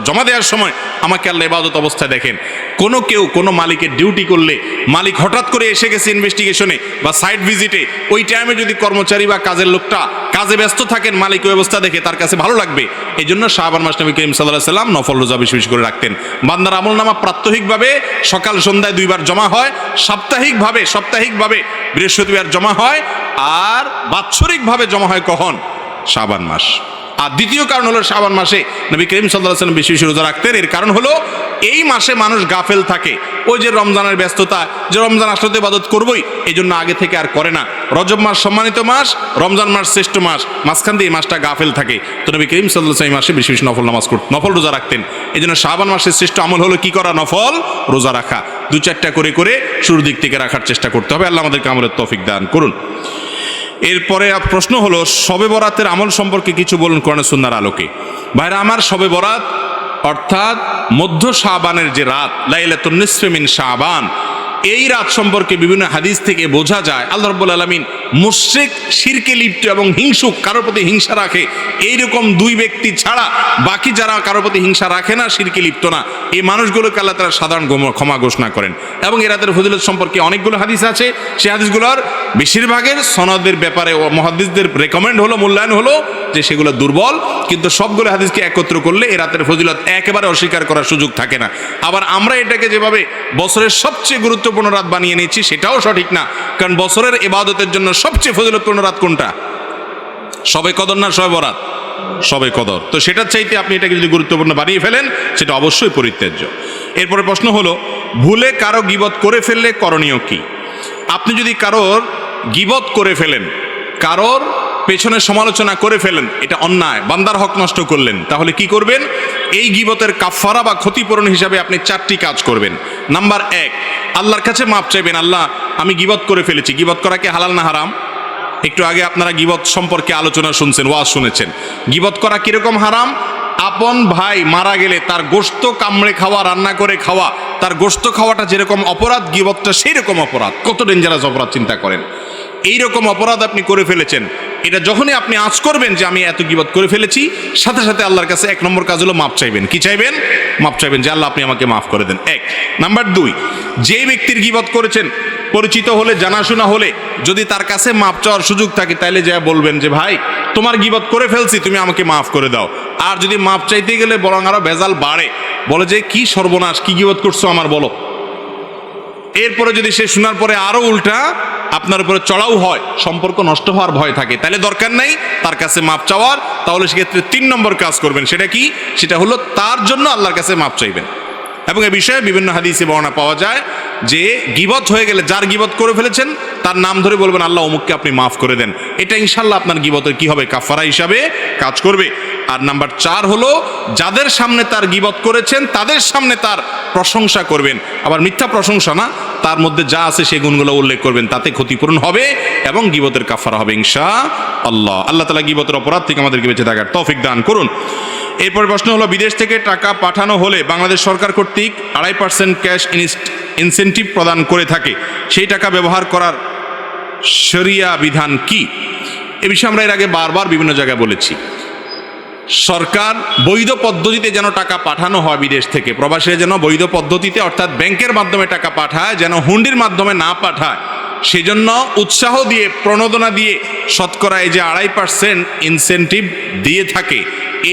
জমা দেওয়ার সময় আমাকে আল্লাহ ইবাদত অবস্থায় দেখেন। কেউ কোনো মালিকের ডিউটি করলে মালিক হঠাৎ করে এসে গেছে ইনভেস্টিগেশনে বা সাইট ভিজিটে, ওই টাইমে যদি কর্মচারী বা কাজের লোকটা কাজে ব্যস্ত থাকেন, মালিক ওই অবস্থা দেখে তার কাছে ভালো লাগবে। এই জন্য শাবান মাস নবী করিম সাল্লাল্লাহু আলাইহি সাল্লাম নফল রোজা বেশি বেশি করে রাখতেন। বান্দার আমল নামা প্রাত্যহিকভাবে সকাল সন্ধ্যায় 2 বার জমা হয়, সাপ্তাহিকভাবে বৃহস্পতিবার জমা হয়, আর বাৎসরিকভাবে জমা হয় কখন? শাবান মাস। আর দ্বিতীয় কারণ হলো শাবান মাসে নবী করিম সাল্লাল্লাহু আলাইহি ওয়াসাল্লাম বেশি বেশি রোজা রাখতেন। এর কারণ হলো এই মাসে মানুষ গাফেল থাকে, ওই যে রমজানের ব্যস্ততা, যে রমজান আসলে ইবাদত করবই, এই জন্য আগে থেকে আর করে না। রজব মাস সম্মানিত মাস, রমজান মাস শ্রেষ্ঠ মাস, মাঝখান দিয়ে এই মাসটা গাফেল থাকে। তো নবী করিম সাল্লাল্লাহু আলাইহি ওয়াসাল্লাম এই মাসে বেশি বেশি নফল রোজা রাখতেন। এই জন্য শাবান মাসের শ্রেষ্ঠ আমল হলো কি করা? নফল রোজা রাখা। 2-4টা করে শুরুর দিক থেকে রাখার চেষ্টা করতে হবে। আল্লাহ আমাদেরকে আমলের তৌফিক দান করুন। এরপরে প্রশ্ন হলো শবে বরাতের আমল সম্পর্কে কিছু বলুন কোরআন সুন্নাহর আলোকে। ভাইরা আমার, শবে বরাত অর্থাৎ মধ্য শাবানের যে রাত, লাইলাতুন নিসফি মিন শাবান, এই রাত সম্পর্কে বিভিন্ন হাদিস থেকে বোঝা যায় আল্লাহ রাব্বুল আলামিন মুশরিক, শিরকে লিপ্ত এবং হিংসুক, কারোর প্রতি হিংসা রাখে এইরকম 2 ব্যক্তি ছাড়া বাকি যারা কারোর প্রতি হিংসা রাখে না, শিরকে লিপ্ত না, এই মানুষগুলোকে আল্লাহ তাআলা সাধারণ ক্ষমা ঘোষণা করেন। এবং এই রাতের ফজিলত সম্পর্কে অনেকগুলো হাদিস আছে। সেই হাদিসগুলোর বেশিরভাগের সনদের ব্যাপারে মুহাদ্দিসদের রেকমেন্ড হলো, মূল্যায়ন হলো যে সেগুলো দুর্বল, কিন্তু সবগুলো হাদিসকে একত্র করলে এই রাতের ফজিলত একেবারে অস্বীকার করার সুযোগ থাকে না। আবার আমরা এটাকে যেভাবে বছরের সবচেয়ে গুরুত্বপূর্ণ রাত বানিয়ে নিয়েছি সেটাও সঠিক না, কারণ বছরের ইবাদতের জন্য সবচেয়ে ফজিলতপূর্ণ রাত কোনটা? শবে কদর না শবে বরাত? শবে কদর। তো সেটার চাইতে আপনি এটাকে যদি গুরুত্বপূর্ণ বানিয়ে ফেলেন সেটা অবশ্যই পরিত্যাজ্য। এরপরে প্রশ্ন হলো ভুলে কারো গীবত করে ফেললে করণীয় কি? আপনি যদি কারোর গীবত করে ফেলেন, কারোর পেছনে সমালোচনা করে ফেলেন, এটা অন্যায়, বান্দার হক নষ্ট করলেন, তাহলে কি করবেন? এই গীবতের কাফফারা বা ক্ষতিপূরণ হিসাবে আপনি 4টি কাজ করবেন। নাম্বার 1, আল্লাহর কাছে মাপ চাইবেন। আল্লাহ, আমি গীবত করে ফেলেছি। গীবত করা কি হালাল না হারাম? একটু আগে আপনারা গীবত সম্পর্কে আলোচনা শুনছেন, ওয়াজ শুনেছেন। গীবত করা কিরকম হারাম? আপন ভাই মারা গেলে তার গোশত কামড়ে খাওয়া, রান্না করে খাওয়া, তার গোশত খাওয়াটা যেরকম অপরাধ, গীবতটা সেই রকম অপরাধ। কত ডেঞ্জারাস অপরাধ চিন্তা করেন। এইরকম অপরাধ আপনি করে ফেলেছেন, এটা যখনই আপনি আঁচ করবেন যে আমি এত গীবত করে ফেলেছি, সাথে সাথে আল্লাহর কাছে 1 নম্বর কাজ হলো মাপ চাইবেন। কি চাইবেন? মাপ চাইবেন যে আল্লাহ আপনি আমাকে মাফ করে দেন। 1 নাম্বার 2, যেই ব্যক্তির গীবত করেছেন পরিচিত হলে, জানাশোনা হলে, যদি তার কাছে মাপ চাওয়ার সুযোগ থাকে তাহলে যা বলবেন যে ভাই তোমার গীবত করে ফেলছি, তুমি আমাকে মাফ করে দাও। আর যদি মাপ চাইতে গেলে বরং আরো ভেজাল বাড়ে, বলে যে কি সর্বনাশ, কি গীবত করছো আমার, বলো। এরপরে যদি সে শোনার পরে আরো উল্টা আপনার উপরে চড়াও হয়, সম্পর্ক নষ্ট হওয়ার ভয় থাকে, তাহলে দরকার নাই তার কাছে মাপ চাওয়ার। তাহলে সেক্ষেত্রে 3 নম্বর কাজ করবেন। সেটা কি? সেটা হলো তার জন্য আল্লাহর কাছে মাপ চাইবেন। এবং এ বিষয়ে বিভিন্ন হাদিসে বর্ণনা পাওয়া যায় যে গীবত হয়ে গেলে, যার গীবত করে ফেলেছেন তার নাম ধরে বলবেন আল্লাহ অমুককে আপনি মাফ করে দেন। এটা ইনশাল্লাহ আপনার গীবতের কি হবে? কাফারা হিসাবে কাজ করবে। আর নাম্বার 4 হলো যাদের সামনে তার গীবত করেছেন তাদের সামনে তার প্রশংসা করবেন। আবার মিথ্যা প্রশংসা না, তার মধ্যে যা আছে সেই গুণগুলো উল্লেখ করবেন, তাতে ক্ষতিপূরণ হবে এবং গীবতের কাফারা হবে ইনশাআল্লাহ। আল্লাহ তাআলা গীবতের অপরাধ থেকে আমাদেরকে বেঁচে থাকার তৌফিক দান করুন। এরপর প্রশ্ন হলো, বিদেশ থেকে টাকা পাঠানো হলে বাংলাদেশ সরকার কর্তৃক 2.5% ক্যাশ ইনসেন্টিভ প্রদান করে থাকে, সেই টাকা ব্যবহার করার শরিয়া বিধান কি? এ বিষয়ে আমরা এর আগে বারবার বিভিন্ন জায়গায় বলেছি। সরকার বৈধ পদ্ধতিতে যেন টাকা পাঠানো হয় বিদেশ থেকে, প্রবাসীরা যেন বৈধ পদ্ধতিতে অর্থাৎ ব্যাংকের মাধ্যমে টাকা পাঠায়, যেন হুন্ডির মাধ্যমে না পাঠায়, সেজন্য উৎসাহ দিয়ে প্রণোদনা দিয়ে শতকরা এই যে 2.5% ইনসেন্টিভ দিয়ে থাকে,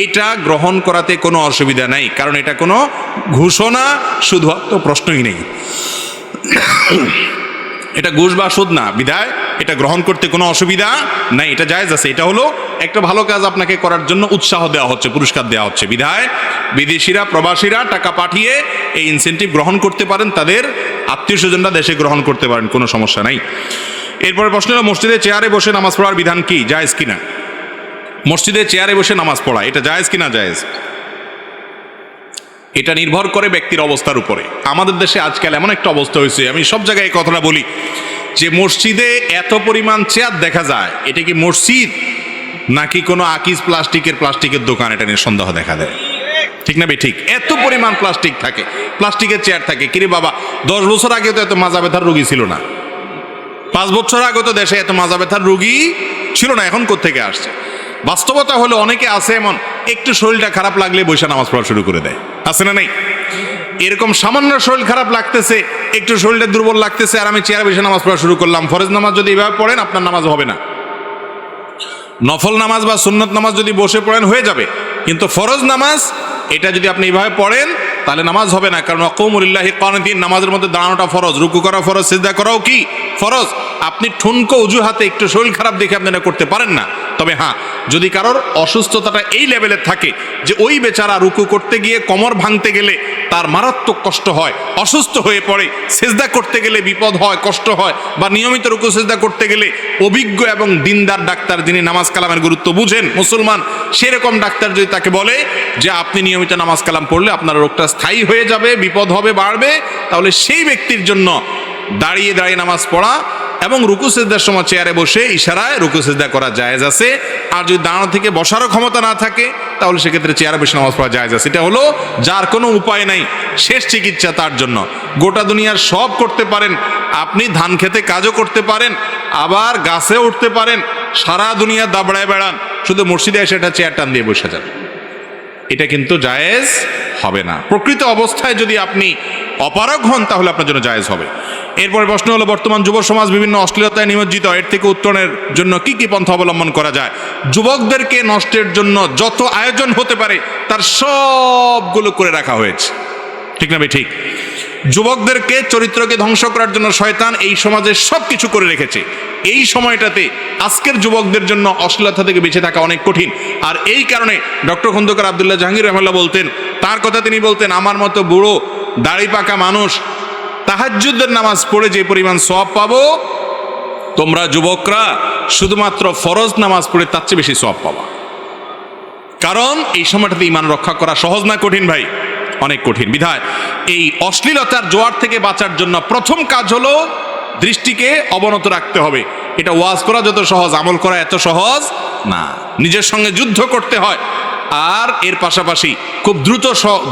এটা গ্রহণ করাতে কোনো অসুবিধা নাই। কারণ এটা কোনো ঘোষণা, শুধু তো প্রশ্নই নেই, এটা ঘুষ বা সুদ না, বিধায় এটা গ্রহণ করতে কোনো অসুবিধা নাই, এটা জায়েজ আছে। এটা হলো একটা ভালো কাজ আপনাকে করার জন্য উৎসাহ দেওয়া হচ্ছে, পুরস্কার দেওয়া হচ্ছে, বিধায় বিদেশিরা প্রবাসীরা টাকা পাঠিয়ে এই ইনসেন্টিভ গ্রহণ করতে পারেন, তাদের আত্মীয় স্বজনরা দেশে গ্রহণ করতে পারেন, কোনো সমস্যা নাই। এরপরে প্রশ্ন হলো, মসজিদে চেয়ারে বসে নামাজ পড়ার বিধান কি? জায়েজ কিনা? মসজিদে চেয়ারে বসে নামাজ পড়া এটা জায়েজ কিনা? জায়েজ। এটা নির্ভর করে ব্যক্তির অবস্থার উপরে। আমাদের দেশে আজকাল এমন একটা অবস্থা হয়েছে, আমি সব জায়গায় এই কথাটা বলি, যে মসজিদে এত পরিমাণ চেয়ার দেখা যায়, এটা কি মসজিদ নাকি কোনো আকিজ প্লাস্টিকের দোকান? এটা নিয়ে সন্দেহ দেখা দেয়, ঠিক না? ঠিক, এত পরিমাণ প্লাস্টিক থাকে, প্লাস্টিকের চেয়ার থাকে। কিরে বাবা, 10 বছর আগে তো এত মাজা ব্যথার রোগী ছিল না, 5 বছর আগে তো দেশে এত মাজা ব্যথার রোগী ছিল না, এখন কোত্থেকে আসছে? বাস্তবতা হলো অনেকে আছে এমন, একটু শরীরটা খারাপ লাগলে বসে নামাজ পড়া শুরু করে দেয়, আছে না? নাই? এরকম সামান্য শরীর খারাপ লাগতেছে, একটু শরীরটা দুর্বল লাগতেছে, আর আমি চেয়ারে বসে নামাজ পড়া শুরু করলাম। ফরজ নামাজ যদি এভাবে পড়েন আপনার নামাজ হবে না। নফল নামাজ বা সুন্নত নামাজ যদি বসে পড়েন হয়ে যাবে, কিন্তু ফরজ নামাজ এটা যদি আপনি এইভাবে পড়েন তাহলে নামাজ হবে না। কারণ ওয়াকুমু লিল্লাহি কানিতিন, নামাজের মধ্যে দাঁড়ানোটা ফরজ, রুকু করা ফরজ, সিজদা করাও কি ফরজ। আপনি ঠুনকো অজুহাতে একটু শরীর খারাপ দেখে আপনি এটা করতে পারেন না। তবে হ্যাঁ, যদি কারোর অসুস্থতাটা এই লেভেলের থাকে যে ওই বেচারা রুকু করতে গিয়ে কোমর ভাঙতে গেলে তার মারাত্মক কষ্ট হয়, অসুস্থ হয়ে পড়ে, সিজদা করতে গেলে বিপদ হয়, কষ্ট হয়, বা নিয়মিত রুকু সিজদা করতে গেলে অভিজ্ঞ এবং দিনদার ডাক্তার, যিনি নামাজ কালামের গুরুত্ব বুঝেন, মুসলমান, সেরকম ডাক্তার যদি তাকে বলে যে আপনি নিয়মিত নামাজ কালাম পড়লে আপনার রোগটা স্থায়ী হয়ে যাবে, বিপদ হবে, বাড়বে, তাহলে সেই ব্যক্তির জন্য দাঁড়িয়ে দাঁড়িয়ে নামাজ পড়া এবং রুকু সিজদার সময় চেয়ারে বসে ইশারায় রুকু সিজদা করা জায়েজ আছে। আর যদি দাঁড়ানো থেকে বসারও ক্ষমতা না থাকে তাহলে সেক্ষেত্রে চেয়ারে বসে নামাজ পড়া জায়েজ আছে। এটা হলো যার কোনো উপায় নাই, শেষ চিকিৎসা তার জন্য। গোটা দুনিয়ার সব করতে পারেন আপনি, ধান খেতে কাজও করতে পারেন, আবার গাছে উঠতে পারেন, সারা দুনিয়া দাবড়ায় বেড়ান, শুধু মসজিদে এসে একটা চেয়ার টান দিয়ে বসে যান, এটা কিন্তু জায়েজ হবে না। প্রকৃত অবস্থায় যদি আপনি অপারগ হন তাহলে আপনার জন্য জায়েজ হবে। এরপরে প্রশ্ন হলো, বর্তমান যুব সমাজ বিভিন্ন অশ্লীলতায় নিমজ্জিত, এর থেকে উত্তরণের জন্য কি কি পন্থা অবলম্বন করা যায়? যুবকদেরকে নষ্টের জন্য যত আয়োজন হতে পারে তার সবগুলো করে রাখা হয়েছে, ঠিক না? ঠিক, যুবকদেরকে চরিত্রকে ধ্বংস করার জন্য শয়তান এই সমাজে সব কিছু করে রেখেছে। এই সময়টাতে আজকের যুবকদের জন্য অশ্লীলতা থেকে বেঁচে থাকা অনেক কঠিন। আর এই কারণে ডক্টর খন্দকার আব্দুল্লাহ জাহাঙ্গীর রহমাল্লাহ বলতেন, তার কথা তিনি বলতেন, আমার মতো বুড়ো দাড়ি পাকা মানুষ তাহাজ্জুদের নামাজ পড়ে যে পরিমাণ সওয়াব পাবো, তোমরা যুবকরা শুধুমাত্র ফরজ নামাজ পড়ে তার চেয়ে বেশি সওয়াব পাবা। কারণ এই সময়টাতে ঈমান রক্ষা করা সহজ না কঠিন? ভাই, অনেক কঠিন। বিধায় এই অশ্লীলতার জোয়ার থেকে বাঁচার জন্য প্রথম কাজ হলো দৃষ্টিকে অবনত রাখতে হবে। এটা ওয়াজ করা যত সহজ, আমল করা এত সহজ না। নিজের সঙ্গে যুদ্ধ করতে হয়। আর এর পাশাপাশি খুব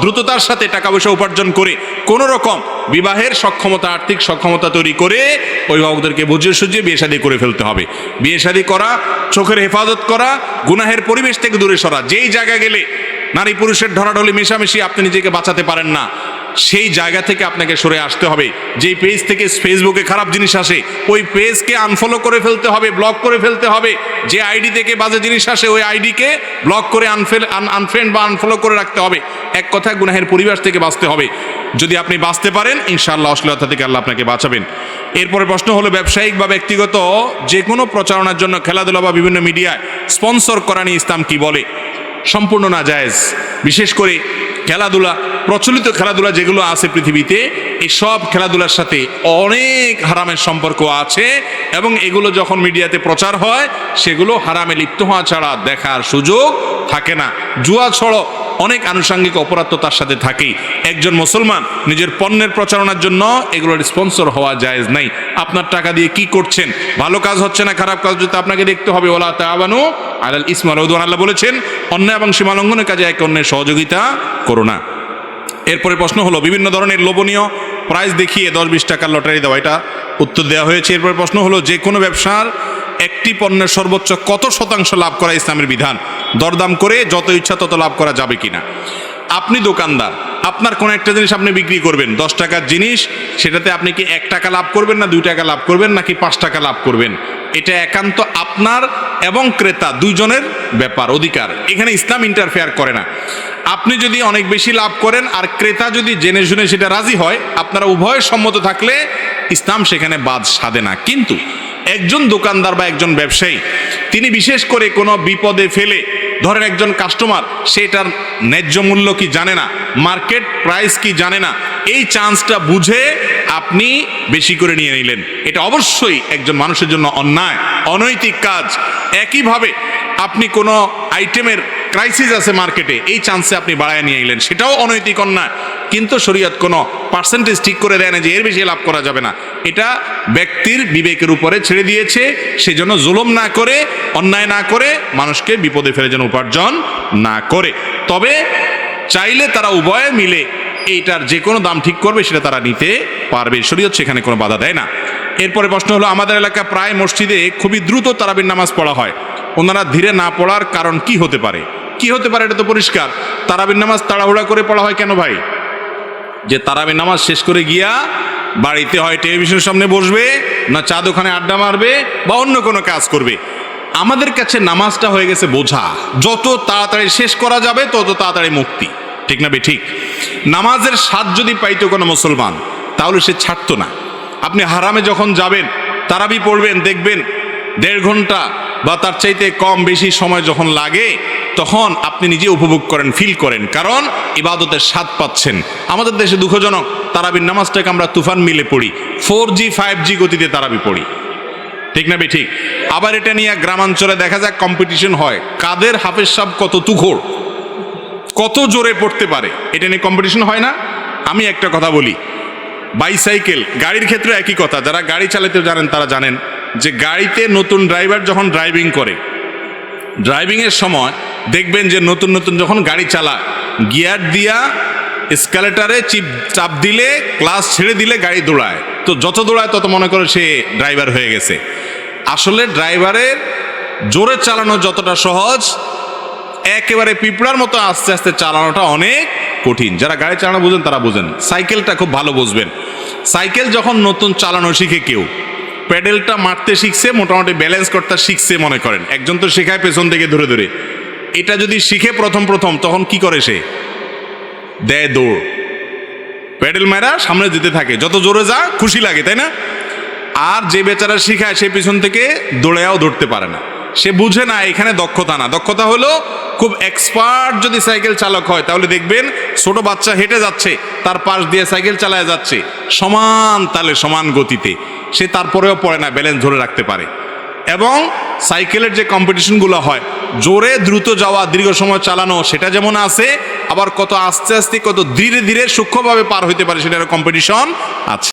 দ্রুততার সাথে টাকা পয়সা উপার্জন করে কোনো রকম বিবাহের সক্ষমতা, আর্থিক সক্ষমতা তৈরি করে অভিভাবকদেরকে বুঝিয়ে সুঝিয়ে বিয়ে শাদী করে ফেলতে হবে। বিয়ে শাদী করা, চোখের হেফাজত করা, গুনাহের পরিবেশ থেকে দূরে সরা। যেই জায়গায় গেলে নারী পুরুষের ঢলাঢলি মেশামেশি আপনি নিজেকে বাঁচাতে পারেন না, সেই জায়গা থেকে আপনাকে সরে আসতে হবে। যেই পেজ থেকে ফেসবুকে খারাপ জিনিস আসে ওই পেজকে আনফলো করে ফেলতে হবে, ব্লক করে ফেলতে হবে। যে আইডি থেকে বাজে জিনিস আসে ওই আইডিকে ব্লক করে আনফ্রেন্ড বা আনফলো করে রাখতে হবে। এক কথায় গুনাহের পরিবেশ থেকে বাঁচতে হবে। যদি আপনি বাঁচতে পারেন ইনশাআল্লাহ অশ্লীলতা থেকে আল্লাহ আপনাকে বাঁচাবেন। এরপরে প্রশ্ন হলো, ব্যবসায়িক বা ব্যক্তিগত যে কোনো প্রচারণার জন্য খেলাধুলা বা বিভিন্ন মিডিয়ায় স্পন্সর করা নিয়ে ইসলাম কি বলে? সম্পূর্ণ নাজায়েজ। বিশেষ করে খেলাধুলা, প্রচলিত খেলাধুলা যেগুলো আছে পৃথিবীতে, এই সব খেলাধুলার সাথে অনেক হারামের সম্পর্ক আছে এবং এগুলো যখন মিডিয়াতে প্রচার হয় সেগুলো হারামে লিপ্ত হওয়া ছাড়া দেখার সুযোগ থাকে না। জুয়া ছড়ো অনেক আনুষঙ্গিক অপরাধ তো তার সাথে থাকেই। একজন মুসলমান নিজের পণ্যের প্রচারণার জন্য এগুলোর স্পন্সর হওয়া জায়েজ নাই। আপনার টাকা দিয়ে কি করছেন, ভালো কাজ হচ্ছে না খারাপ কাজ হচ্ছে আপনাকে দেখতে হবে। ওয়ালা তাআওয়ানু আলাল ইসমি ওয়াল উদওয়ান, আল্লাহ বলেছেন অন্যায় এবং সীমা লঙ্ঘনের কাজে একে অন্যের সহযোগিতা করো না। এরপরে প্রশ্ন হলো, বিভিন্ন ধরনের লোভনীয় প্রাইজ দেখিয়ে 10-20 টাকার লটারি দেওয়া, এটা উত্তর দেওয়া হয়েছে। এরপরে প্রশ্ন হলো, যে কোনো ব্যবসার একটি পণ্যের সর্বোচ্চ কত শতাংশ লাভ করা ইসলামের বিধান? দরদাম করে যত ইচ্ছা তত লাভ করা যাবে কিনা? আপনি দোকানদার, আপনার কোনো একটা জিনিস আপনি বিক্রি করবেন, 10 টাকার জিনিস, সেটাতে আপনি কি 1 টাকা লাভ করবেন না 2 টাকা লাভ করবেন নাকি 5 টাকা লাভ করবেন? এটা একান্ত আপনার এবং ক্রেতা দুইজনের ব্যাপার, অধিকার। এখানে ইসলাম ইন্টারফেয়ার করে না। আপনি যদি অনেক বেশি লাভ করেন আর ক্রেতা যদি জেনে শুনে সেটা রাজি হয়, আপনারা উভয় সম্মত থাকলে ইসলাম সেখানে বাদ সাধে না। কিন্তু একজন দোকানদার বা একজন ব্যবসায়ী তিনি বিশেষ করে কোনো বিপদে ফেলে, ধরেন একজন কাস্টমার সেটার ন্যায্য মূল্য কি জানে না, মার্কেট প্রাইস কি জানে না, এই চান্সটা বুঝে আপনি বেশি করে নিয়ে নিলেন, এটা অবশ্যই একজন মানুষের জন্য অন্যায়, অনৈতিক কাজ। একইভাবে আপনি কোনো আইটেমের ক্রাইসিস আছে মার্কেটে, এই চান্সে আপনি বাড়ায় নিয়ে এলেন, সেটাও অনৈতিক অন্যায়। কিন্তু শরীয়ত কোনো পার্সেন্টেজ ঠিক করে দেয় না যে এর বেশি লাভ করা যাবে না। এটা ব্যক্তির বিবেকের উপরে ছেড়ে দিয়েছে। সেজন্য জুলুম না করে, অন্যায় না করে, মানুষকে বিপদে ফেলে যেন উপার্জন না করে। তবে চাইলে তারা উভয়ে মিলে এইটার যে কোনো দাম ঠিক করবে, সেটা তারা নিতে পারবে। শরীয়ত সেখানে কোনো বাধা দেয় না। এরপরে প্রশ্ন হলো, আমাদের এলাকা প্রায় মসজিদে খুবই দ্রুত তারাবির নামাজ পড়া হয়, ওনারা ধীরে না পড়ার কারণ কি হতে পারে? কি হতে পারে? এটা তো পরিষ্কার, তারাবির নামাজ তাড়াহুড়া করে পড়া হয় কেন ভাই? যে তারাবির নামাজ শেষ করে গিয়া বাড়িতে হয় টেলিভিশনের সামনে বসবে, না চা দোকানে আড্ডা মারবে, বা অন্য কোনো কাজ করবে। আমাদের কাছে নামাজটা হয়ে গেছে বোঝা, যত তাড়াতাড়ি শেষ করা যাবে তত তাড়াতাড়ি মুক্তি। ঠিক না বে ঠিক? নামাজের স্বাদ যদি পাইতো কোনো মুসলমান, তাহলে সে ছাড়তো না। আপনি হারামে যখন যাবেন, তারাবি পড়বেন, দেখবেন 1.5 ঘন্টা বা তার চাইতে কম বেশি সময় যখন লাগে, তখন আপনি নিজে উপভোগ করেন, ফিল করেন, কারণ ইবাদতের স্বাদ পাচ্ছেন। আমাদের দেশে দুঃখজনক, তারাবির নামাজটাকে আমরা তুফান মিলে পড়ি, 4G 5G গতিতে তারাবি পড়ি। ঠিক না বে ঠিক? আবার এটা নিয়ে গ্রামাঞ্চলে দেখা যায় কম্পিটিশন হয়, কাদের হাফেজ সাহেব কত তুখোড়, কত জোরে পড়তে পারে, এটা নিয়ে কম্পিটিশন হয় না? আমি একটা কথা বলি, বাইসাইকেল, গাড়ির ক্ষেত্রে একই কথা। যারা গাড়ি চালাতে জানেন তারা জানেন যে গাড়িতে নতুন ড্রাইভার যখন ড্রাইভিং করে, ড্রাইভিংয়ের সময় দেখবেন যে নতুন নতুন যখন গাড়ি চালায়, গিয়ার দিয়া এসকালেটারে চাপ দিলে, ক্লাস ছেড়ে দিলে গাড়ি দৌড়ায়। তো যত দৌড়ায় তত মনে করে সে ড্রাইভার হয়ে গেছে। আসলে ড্রাইভারের জোরে চালানো যতটা সহজ, একেবারে পিঁপড়ার মতো আস্তে আস্তে চালানোটা অনেক কঠিন। যারা গাড়ি চালানো বুঝেন তারা বুঝেন। সাইকেলটা খুব ভালো বুঝবেন। সাইকেল যখন নতুন চালানো শিখে কেউ, প্যাডেলটা মারতে শিখছে, মোটামুটি ব্যালেন্স করতে শিখছে মনে করেন, একজন তো শেখায় পেছন থেকে ধরে ধরে। এটা যদি শিখে প্রথম তখন কি করে? সে দেয় দৌড়, প্যাডেল মারা সামনে যেতে থাকে, যত জোরে যা খুশি লাগে, তাই না? আর যে বেচারা শিখায় সে পিছন থেকে দৌড়েও ধরতে পারে না, সে বুঝে না এখানে দক্ষতা না। দক্ষতা হলো খুব এক্সপার্ট যদি সাইকেল চালক হয়, তাহলে দেখবেন ছোট বাচ্চা হেঁটে যাচ্ছে, তার পাশ দিয়ে সাইকেল চালায় যাচ্ছে সমান তালে, সমান গতিতে, সে তারপরেও পড়ে না, ব্যালেন্স ধরে রাখতে পারে। এবং সাইকেলের যে কম্পিটিশনগুলো হয়, জোরে দ্রুত যাওয়া, দীর্ঘ সময় চালানো, সেটা যেমন আছে, আবার কত আস্তে আস্তে, কত ধীরে ধীরে সূক্ষ্মভাবে পার হইতে পারে, সেটার কম্পিটিশন আছে।